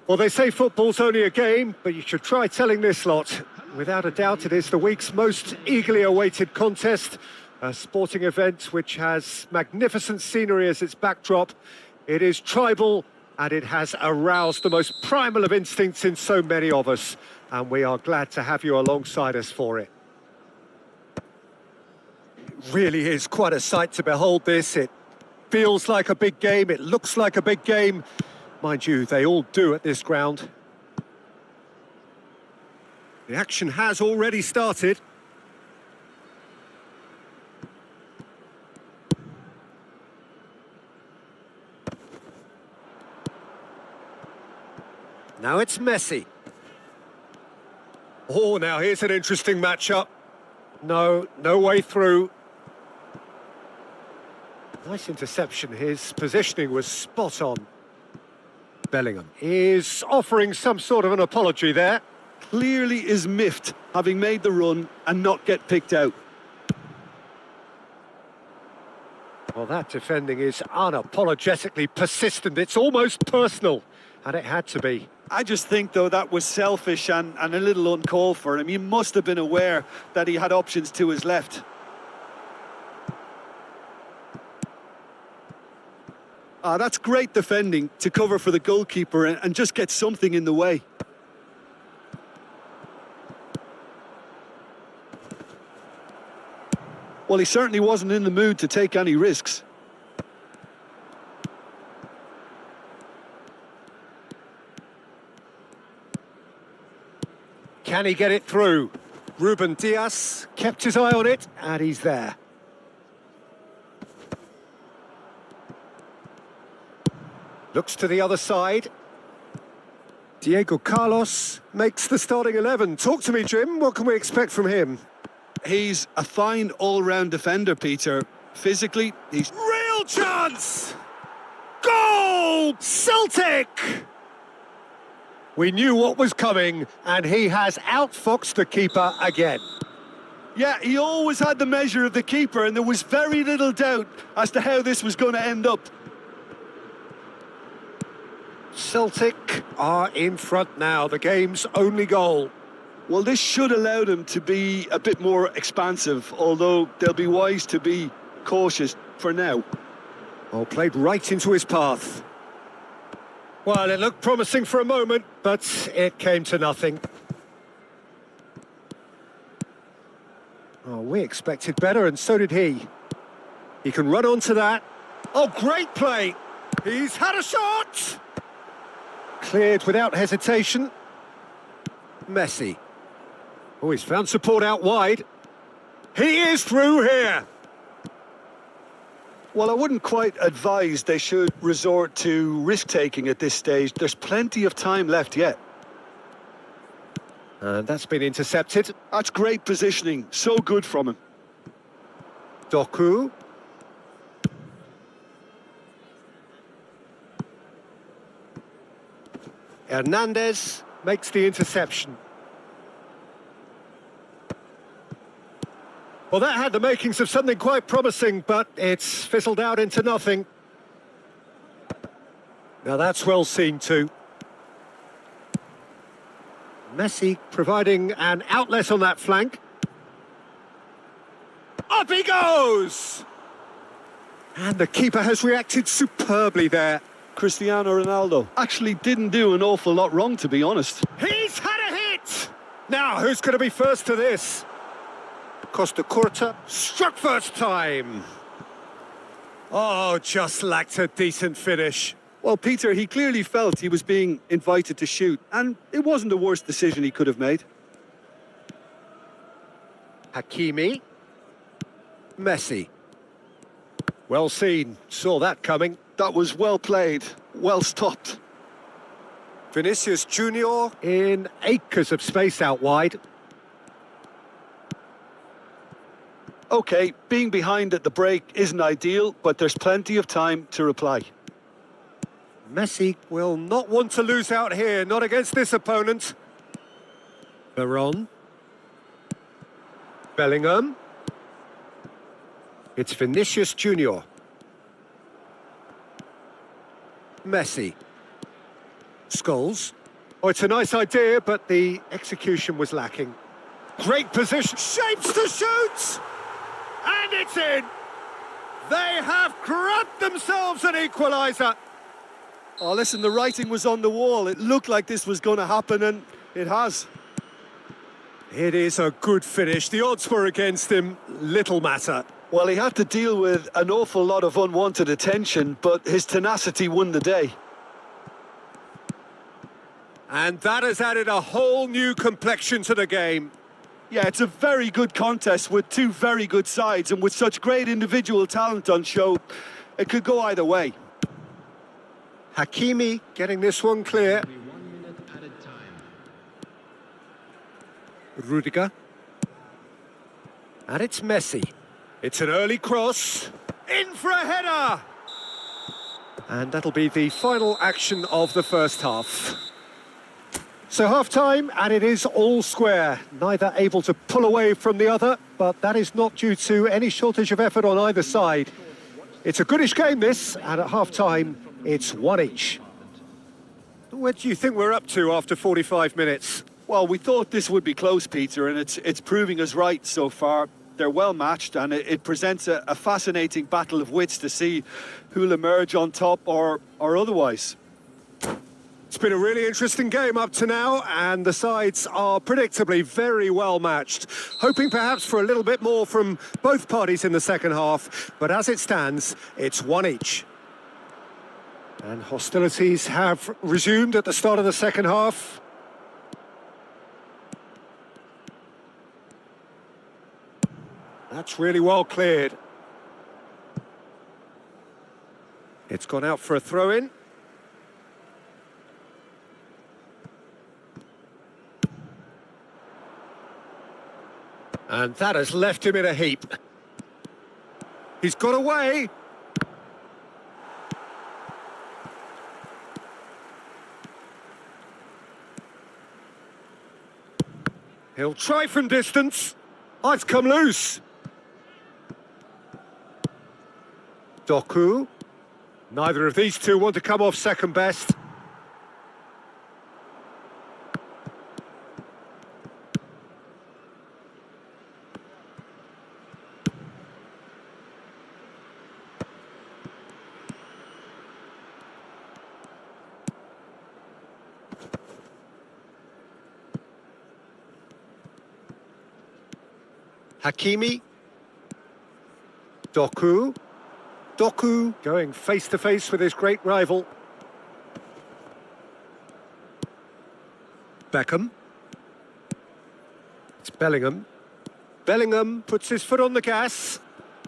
Well, they say football's only a game, but you should try telling this lot. Without a doubt, it is the week's most eagerly awaited contest, a sporting event which has magnificent scenery as its backdrop. It is tribal, and it has aroused the most primal of instincts in so many of us, and we are glad to have you alongside us for it. It really is quite a sight to behold this. It feels like a big game, it looks like a big game. Mind you, they all do at this ground. The action has already started. Now it's Messi. Oh, now here's an interesting matchup. No way through. Nice interception. His positioning was spot on. Bellingham is offering some sort of an apology there. Clearly is miffed, having made the run and not get picked out. Well, that defending is unapologetically persistent. It's almost personal, and it had to be. I just think, though, that was selfish and a little uncalled for him. He must have been aware that he had options to his left. That's great defending to cover for the goalkeeper and just get something in the way. Well, he certainly wasn't in the mood to take any risks. Can he get it through? Ruben Dias kept his eye on it, and he's there. Looks to the other side. Diego Carlos makes the starting 11. Talk to me, Jim. What can we expect from him? He's a fine all-round defender, Peter. Physically, he's... Real chance! Goal! Celtic! We knew what was coming, and he has outfoxed the keeper again. Yeah, he always had the measure of the keeper, and there was very little doubt as to how this was going to end up. Celtic are in front now, the game's only goal. Well, this should allow them to be a bit more expansive, although they'll be wise to be cautious for now. Oh, played right into his path. Well, it looked promising for a moment, but it came to nothing. Oh, we expected better, and so did he. He can run onto that. Oh, great play! He's had a shot! Cleared without hesitation. Messi. Oh, he's found support out wide. He is through here! Well, I wouldn't quite advise they should resort to risk-taking at this stage. There's plenty of time left yet. And that's been intercepted. That's great positioning. So good from him. Doku. Hernandez makes the interception. Well, that had the makings of something quite promising, but it's fizzled out into nothing. Now that's well seen too. Messi providing an outlet on that flank. Up he goes! And the keeper has reacted superbly there. Cristiano Ronaldo actually didn't do an awful lot wrong, to be honest. He's had a hit! Now, who's going to be first to this? Costa Curta struck first time. Oh, just lacked a decent finish. Well, Peter, he clearly felt he was being invited to shoot, and it wasn't the worst decision he could have made. Hakimi. Messi. Well seen, saw that coming. That was well played, well stopped. Vinicius Junior in acres of space out wide. OK, being behind at the break isn't ideal, but there's plenty of time to reply. Messi will not want to lose out here, not against this opponent. Veron. Bellingham. It's Vinicius Junior. Messi. Scholes. Oh, it's a nice idea, but the execution was lacking. Great position, shapes to shoot! And it's in! They have grabbed themselves an equaliser. Oh, listen, the writing was on the wall. It looked like this was going to happen, and it has. It is a good finish. The odds were against him, little matter. Well, he had to deal with an awful lot of unwanted attention, but his tenacity won the day. And that has added a whole new complexion to the game. Yeah, it's a very good contest with two very good sides, and with such great individual talent on show, it could go either way. Hakimi getting this one clear. Only 1 minute added time. Rudiger. And it's Messi. It's an early cross. In for a header! And that'll be the final action of the first half. So half-time, and it is all square. Neither able to pull away from the other, but that is not due to any shortage of effort on either side. It's a goodish game, this, and at half-time, it's one each. What do you think we're up to after 45 minutes? Well, we thought this would be close, Peter, and it's proving us right so far. They're well matched, and it presents a fascinating battle of wits to see who'll emerge on top or otherwise. It's been a really interesting game up to now, and the sides are predictably very well matched. Hoping perhaps for a little bit more from both parties in the second half, but as it stands, it's one each. And hostilities have resumed at the start of the second half. That's really well cleared. It's gone out for a throw-in. And that has left him in a heap. He's got away. He'll try from distance. Oh, it's come loose. Doku. Neither of these two want to come off second best. Hakimi. Doku. Doku going face-to-face with his great rival. Beckham. It's Bellingham. Bellingham puts his foot on the gas.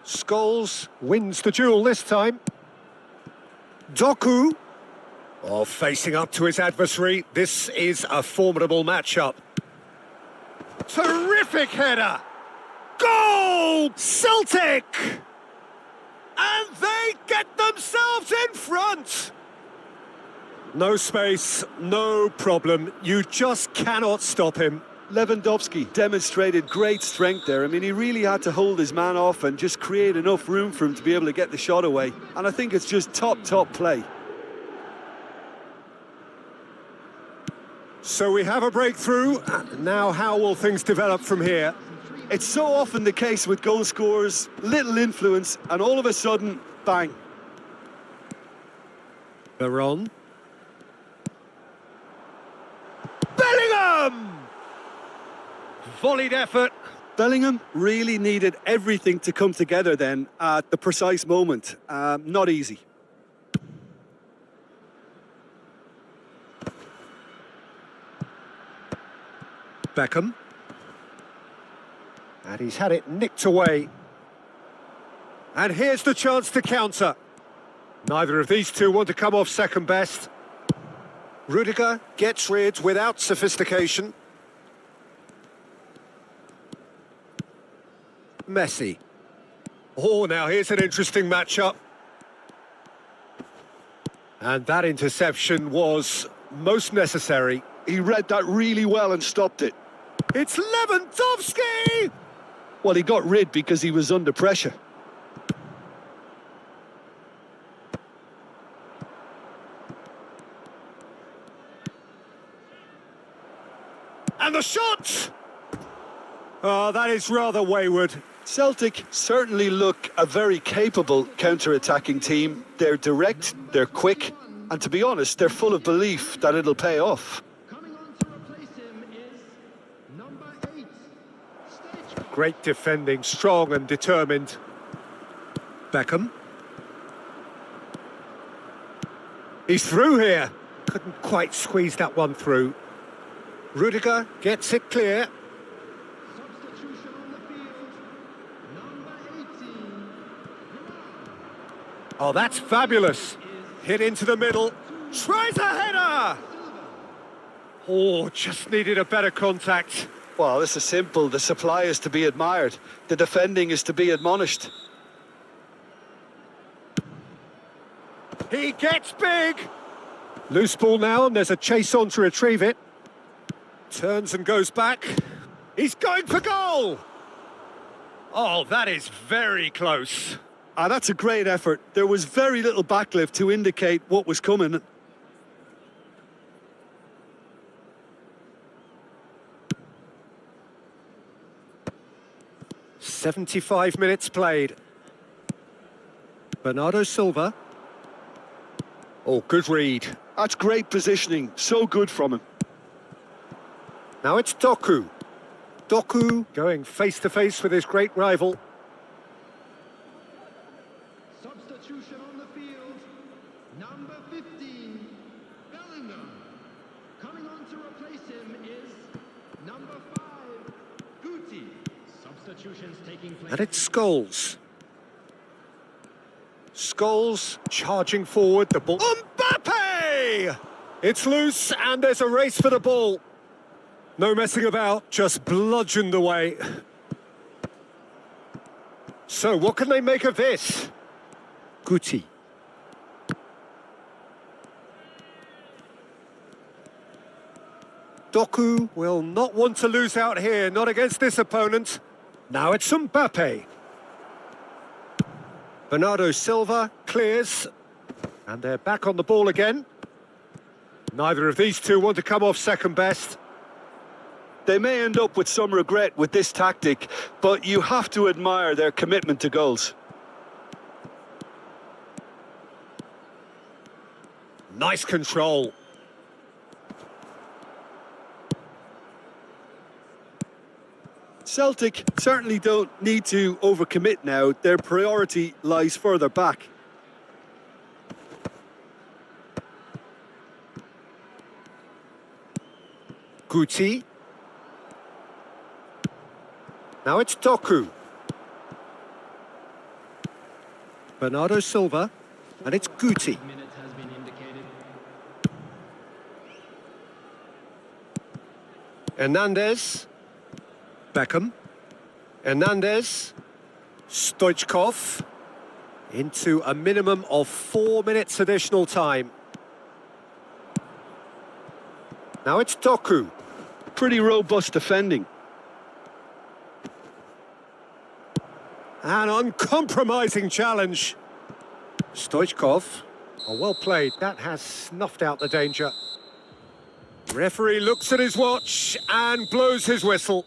Scholes wins the duel this time. Doku. Oh, facing up to his adversary. This is a formidable matchup. Terrific header! Goal! Celtic! And they get themselves in front! No space, no problem. You just cannot stop him. Lewandowski demonstrated great strength there. I mean, he really had to hold his man off and just create enough room for him to be able to get the shot away. And I think it's just top play. So we have a breakthrough. Now how will things develop from here? It's so often the case with goal scorers, little influence, and all of a sudden, bang. Veron. Bellingham! Volleyed effort. Bellingham really needed everything to come together then at the precise moment. Not easy. Beckham. And he's had it nicked away. And here's the chance to counter. Neither of these two want to come off second best. Rudiger gets rid without sophistication. Messi. Oh, now here's an interesting matchup. And that interception was most necessary. He read that really well and stopped it. It's Lewandowski! Well, he got rid because he was under pressure. And the shot! Oh, that is rather wayward. Celtic certainly look a very capable counter-attacking team. They're direct, they're quick, and to be honest, they're full of belief that it'll pay off. Coming on to replace him is number 8. Stage Great defending, strong and determined. Beckham. He's through here. Couldn't quite squeeze that one through. Rudiger gets it clear. substitution on the field. Number 18. Oh, that's fabulous. Hit into the middle. Tries a header! Oh, just needed a better contact. Well, this is simple. The supply is to be admired. The defending is to be admonished. He gets big! Loose ball now, and there's a chase on to retrieve it. Turns and goes back. He's going for goal! Oh, that is very close. Ah, that's a great effort. There was very little backlift to indicate what was coming. "75 minutes played. Bernardo Silva. Oh, good read. That's great positioning. So good from him. Now it's Doku. Doku going face-to-face with his great rival. Substitution on the field. Number 15. Bellingham. Coming on to replace him is number 5. Guti. Substitutions taking place. And it's Scholes. Scholes charging forward, the ball. Mbappe! It's loose and there's a race for the ball. No messing about, just bludgeoned away. So what can they make of this? Guti. Doku will not want to lose out here, not against this opponent. Now it's Mbappe. Bernardo Silva clears, and they're back on the ball again. Neither of these two want to come off second best. They may end up with some regret with this tactic, but you have to admire their commitment to goals. Nice control. Celtic certainly don't need to overcommit now. Their priority lies further back. Guti. Now it's Doku. Bernardo Silva, and it's Guti. Minute has been indicated. Hernandez. Beckham. Hernandez. Stoichkov. Into a minimum of 4 minutes additional time. Now it's Doku. Pretty robust defending. An uncompromising challenge. Stoichkov. Oh, well played. That has snuffed out the danger. Referee looks at his watch and blows his whistle.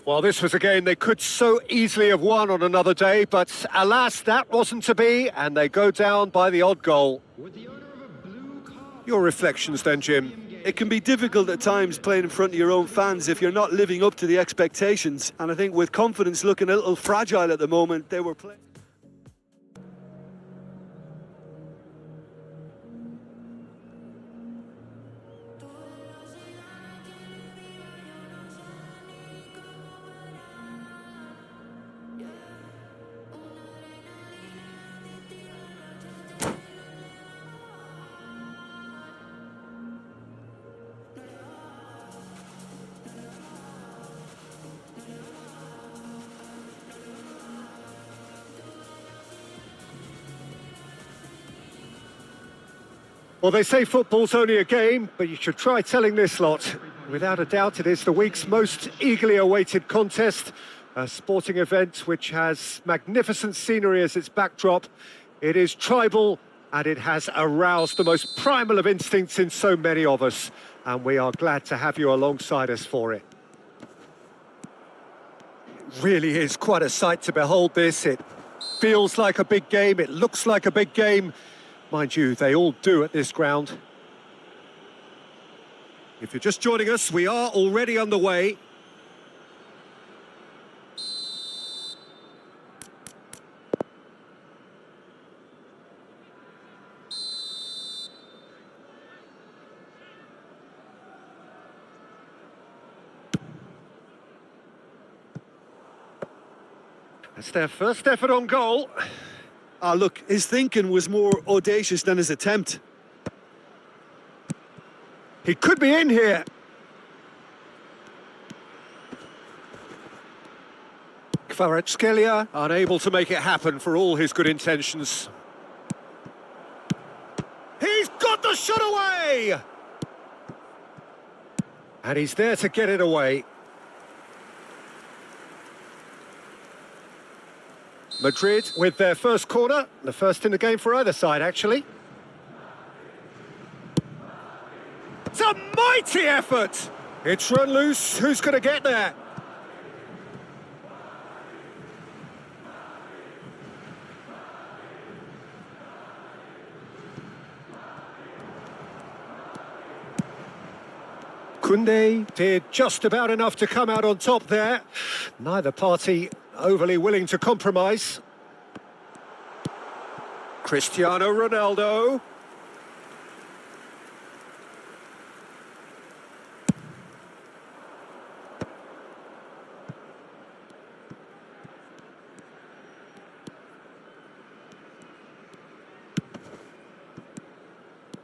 Well, this was a game they could so easily have won on another day, but alas, that wasn't to be, and they go down by the odd goal. With the owner of a blue card. Your reflections then, Jim? It can be difficult at times playing in front of your own fans if you're not living up to the expectations. And I think with confidence looking a little fragile at the moment, they were playing. Well, they say football's only a game, but you should try telling this lot. Without a doubt, it is the week's most eagerly awaited contest, a sporting event which has magnificent scenery as its backdrop. It is tribal, and it has aroused the most primal of instincts in so many of us. and we are glad to have you alongside us for it. Really is quite a sight to behold this. It feels like a big game, it looks like a big game. Mind you, they all do at this ground. If you're just joining us, we are already underway. That's their first effort on goal. Look, his thinking was more audacious than his attempt. He could be in here. Kvaratskhelia unable to make it happen for all his good intentions. He's got the shot away! And he's there to get it away. Madrid with their first corner, the first in the game for either side, actually. It's a mighty effort! It's run loose, who's going to get there? Koundé did just about enough to come out on top there. Neither party overly willing to compromise. Cristiano Ronaldo.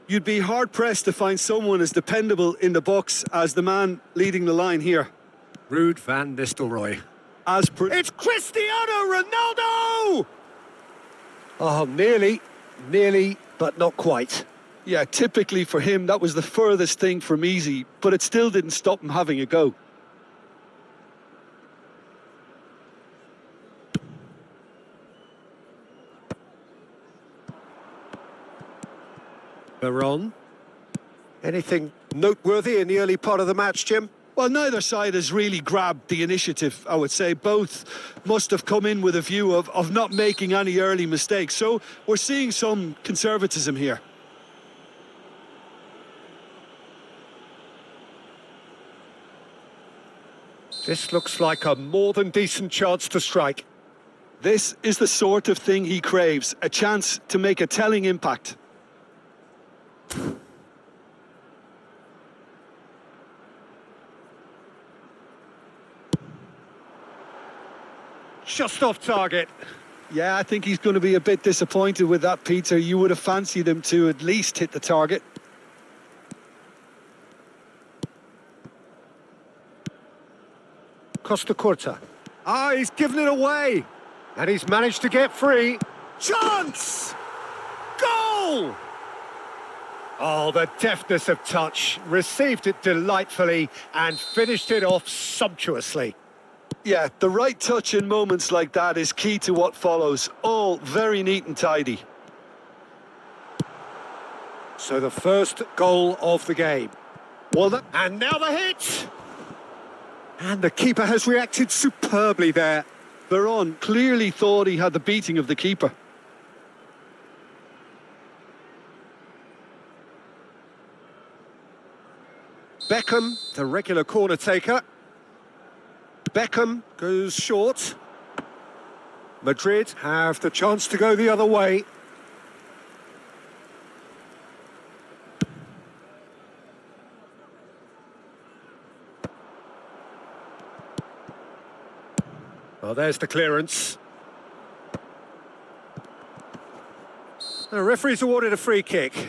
You'd be hard-pressed to find someone as dependable in the box as the man leading the line here. Ruud van Nistelrooy. It's Cristiano Ronaldo! Oh, nearly, but not quite. Yeah, typically for him, that was the furthest thing from easy, but it still didn't stop him having a go. Veron. Anything noteworthy in the early part of the match, Jim? Well, neither side has really grabbed the initiative, I would say. Both must have come in with a view of not making any early mistakes. So we're seeing some conservatism here. This looks like a more than decent chance to strike. This is the sort of thing he craves, a chance to make a telling impact. Just off target. Yeah, I think he's going to be a bit disappointed with that, Peter. You would have fancied him to at least hit the target. Costa Curta. He's given it away. And he's managed to get free. Chance! Goal! Oh, the deftness of touch. Received it delightfully and finished it off sumptuously. Yeah, the right touch in moments like that is key to what follows. All very neat and tidy. So the first goal of the game. And now the hit! And the keeper has reacted superbly there. Veron clearly thought he had the beating of the keeper. Beckham, the regular corner taker. Beckham goes short. Madrid have the chance to go the other way. Well, there's the clearance. The referee's awarded a free kick.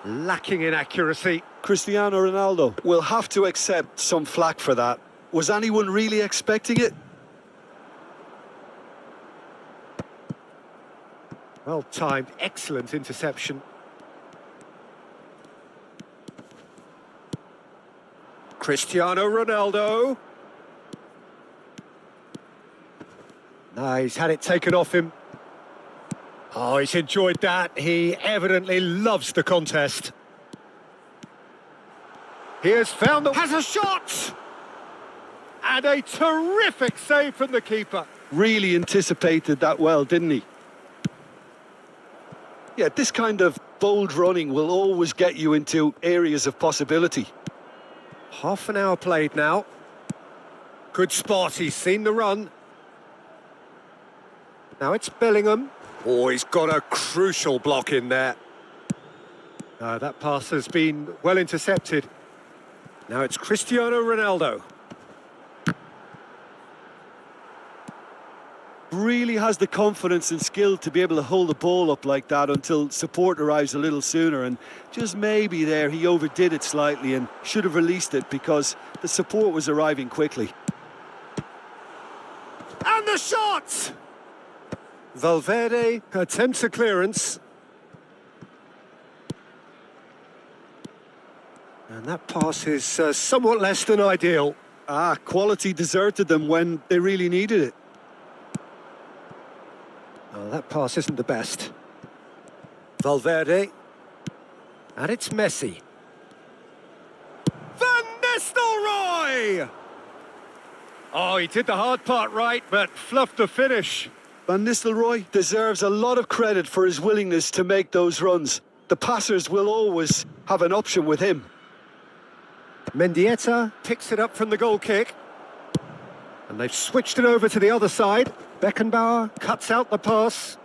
Lacking in accuracy. Cristiano Ronaldo will have to accept some flack for that. Was anyone really expecting it? Well timed, excellent interception. Cristiano Ronaldo. No, he's had it taken off him. Oh, he's enjoyed that. He evidently loves the contest. He has found the... has a shot! And a terrific save from the keeper. Really anticipated that well, didn't he? Yeah, this kind of bold running will always get you into areas of possibility. Half an hour played now. Good spot, he's seen the run. Now it's Bellingham. Oh, he's got a crucial block in there. That pass has been well intercepted. Now it's Cristiano Ronaldo. Really has the confidence and skill to be able to hold the ball up like that until support arrives a little sooner, and just maybe there he overdid it slightly and should have released it because the support was arriving quickly. And the shot! Valverde attempts a clearance. And that pass is somewhat less than ideal. Quality deserted them when they really needed it. Oh, that pass isn't the best. Valverde. And it's Messi. Van Nistelrooy! Oh, he did the hard part right, but fluffed the finish. Van Nistelrooy deserves a lot of credit for his willingness to make those runs. The passers will always have an option with him. Mendieta picks it up from the goal kick. And they've switched it over to the other side. Beckenbauer cuts out the pass.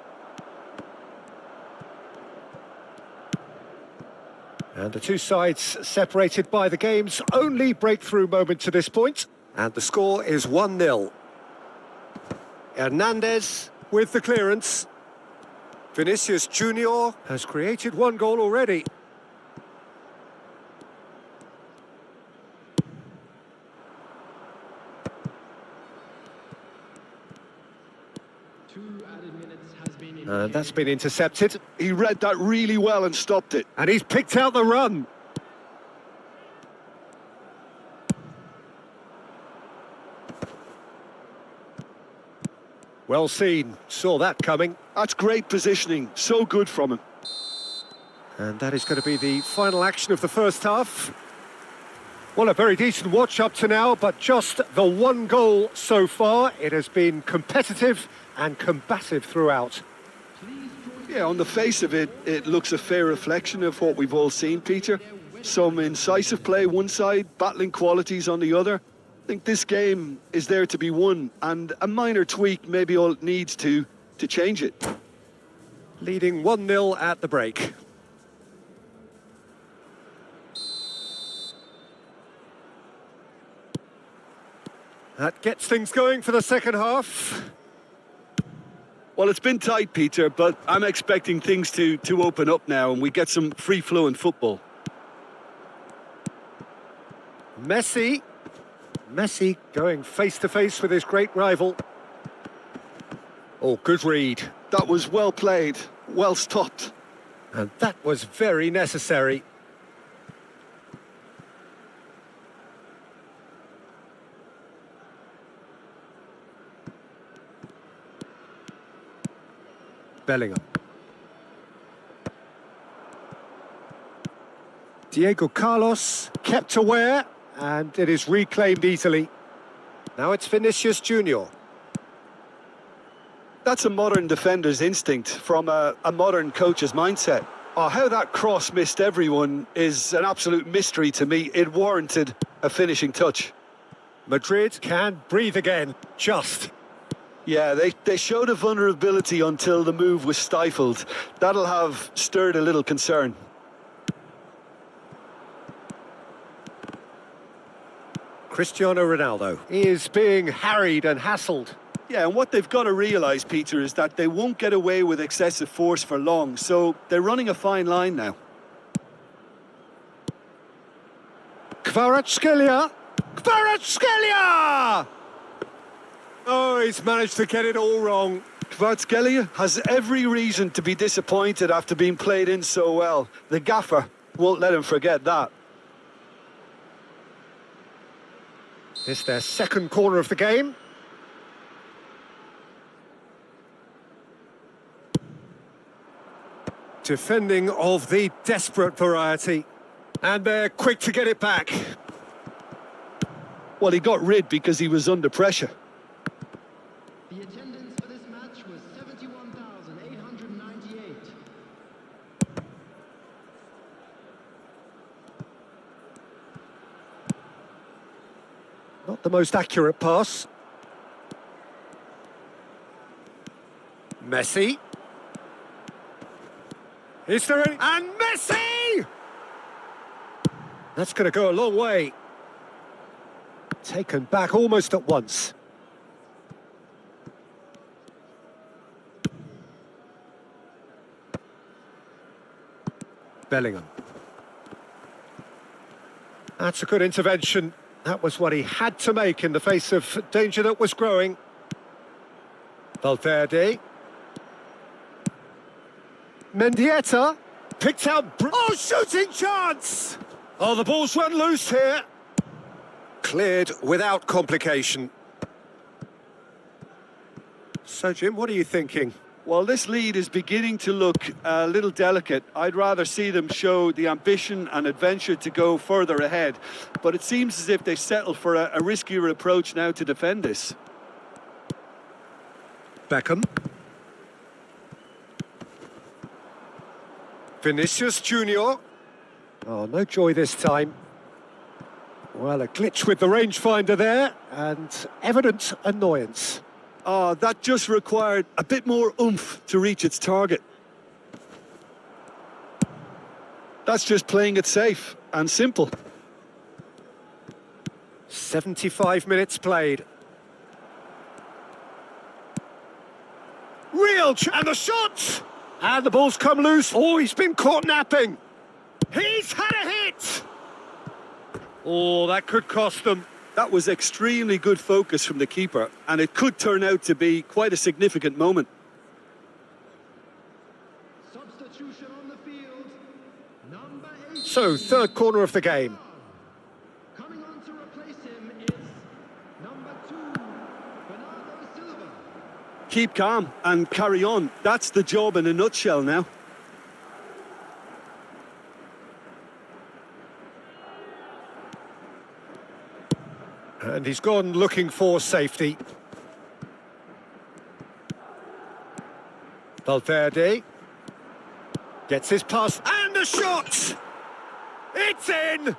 And the two sides separated by the game's only breakthrough moment to this point. And the score is 1-0. Hernandez with the clearance. Vinicius Junior has created one goal already. And that's been intercepted. He read that really well and stopped it. And he's picked out the run. Well seen. Saw that coming. That's great positioning. So good from him. And that is going to be the final action of the first half. Well, a very decent watch up to now, but just the one goal so far. It has been competitive and combative throughout. Yeah, on the face of it, it looks a fair reflection of what we've all seen, Peter. Some incisive play one side, battling qualities on the other. I think this game is there to be won, and a minor tweak maybe all it needs to change it. Leading 1-0 at the break. That gets things going for the second half. Well, it's been tight, Peter, but I'm expecting things to open up now and we get some free-flowing football. Messi going face-to-face with his great rival. Oh, good read. That was well played, well stopped. And that was very necessary. Bellingham. Diego Carlos kept aware, and it is reclaimed easily. Now it's Vinicius Junior. That's a modern defender's instinct from a modern coach's mindset. Oh, how that cross missed everyone is an absolute mystery to me. It warranted a finishing touch. Madrid can breathe again, just. Yeah, they showed a vulnerability until the move was stifled. That'll have stirred a little concern. Cristiano Ronaldo is being harried and hassled. Yeah, and what they've got to realise, Peter, is that they won't get away with excessive force for long, so they're running a fine line now. Kvaratskhelia! Kvaratskhelia! Oh, he's managed to get it all wrong. Kvaratskhelia has every reason to be disappointed after being played in so well. The gaffer won't let him forget that. It's their second corner of the game. Defending of the desperate variety. And they're quick to get it back. Well, he got rid because he was under pressure. The attendance for this match was 71,898. Not the most accurate pass. Messi. Is there any... And Messi! That's going to go a long way. Taken back almost at once. Bellingham. That's a good intervention. That was what he had to make in the face of danger that was growing. Valverde. Mendieta. Picked out... Oh, shooting chance! Oh, the ball's run loose here. Cleared without complication. So, Jim, what are you thinking? Well, this lead is beginning to look a little delicate. I'd rather see them show the ambition and adventure to go further ahead. But it seems as if they settle for a riskier approach now to defend this. Beckham. Vinicius Junior. Oh, no joy this time. Well, a glitch with the rangefinder there, and evident annoyance. Oh, that just required a bit more oomph to reach its target. That's just playing it safe and simple. 75 minutes played. And the shot! And the ball's come loose. Oh, he's been caught napping. He's had a hit! Oh, that could cost them. That was extremely good focus from the keeper, and it could turn out to be quite a significant moment. Substitution on the field. Number 8. So, third corner of the game. Coming on to replace him is number 2, Bernardo Silva. Keep calm and carry on. That's the job in a nutshell now. And he's gone looking for safety. Valverde gets his pass, and the shot! It's in!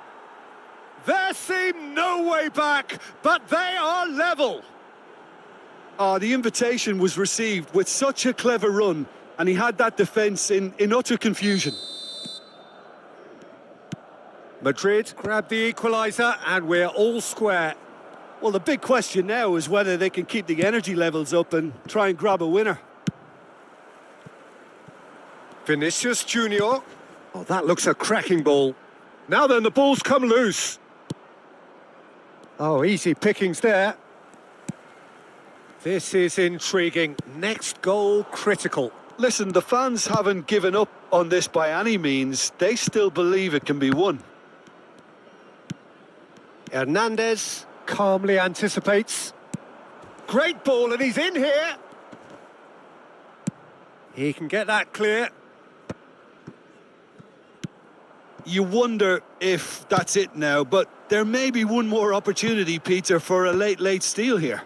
There seemed no way back, but they are level. The invitation was received with such a clever run, and he had that defence in utter confusion. Madrid grabbed the equaliser, and we're all square. Well, the big question now is whether they can keep the energy levels up and try and grab a winner. Vinicius Junior. Oh, that looks a cracking ball. Now then, the ball's come loose. Oh, easy pickings there. This is intriguing. Next goal critical. Listen, the fans haven't given up on this by any means. They still believe it can be won. Hernandez calmly anticipates. Great ball, and he's in here. He can get that clear. You wonder if that's it now, but there may be one more opportunity, Peter, for a late steal here.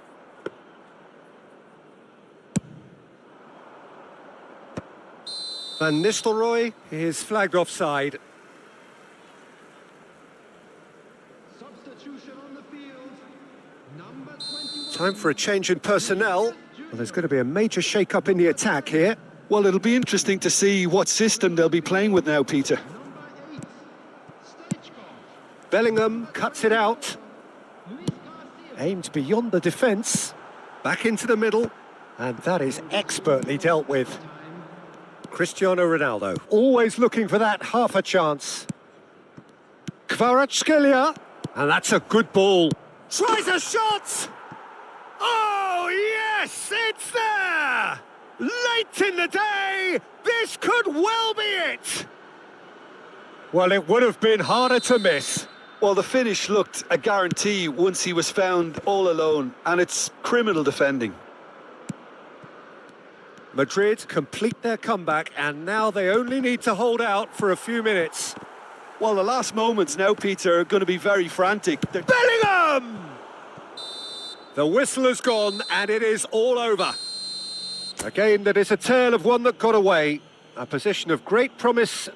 Van Nistelrooy is flagged offside. Substitution on the field. Number 21. Time for a change in personnel. Well, there's going to be a major shake-up in the attack here. Well, it'll be interesting to see what system they'll be playing with now, Peter. Number 8. Stoichkov. Bellingham cuts it out. Luis Garcia. Aimed beyond the defence. Back into the middle. And that is expertly dealt with. Cristiano Ronaldo, always looking for that half a chance. Kvaratskhelia, and that's a good ball. Tries a shot! Oh, yes, it's there! Late in the day, this could well be it! Well, it would have been harder to miss. Well, the finish looked a guarantee once he was found all alone, and it's criminal defending. Madrid complete their comeback, and now they only need to hold out for a few minutes. Well, the last moments now, Peter, are going to be very frantic. Bellingham! The whistle has gone, and it is all over. A game that is a tale of one that got away. A position of great promise.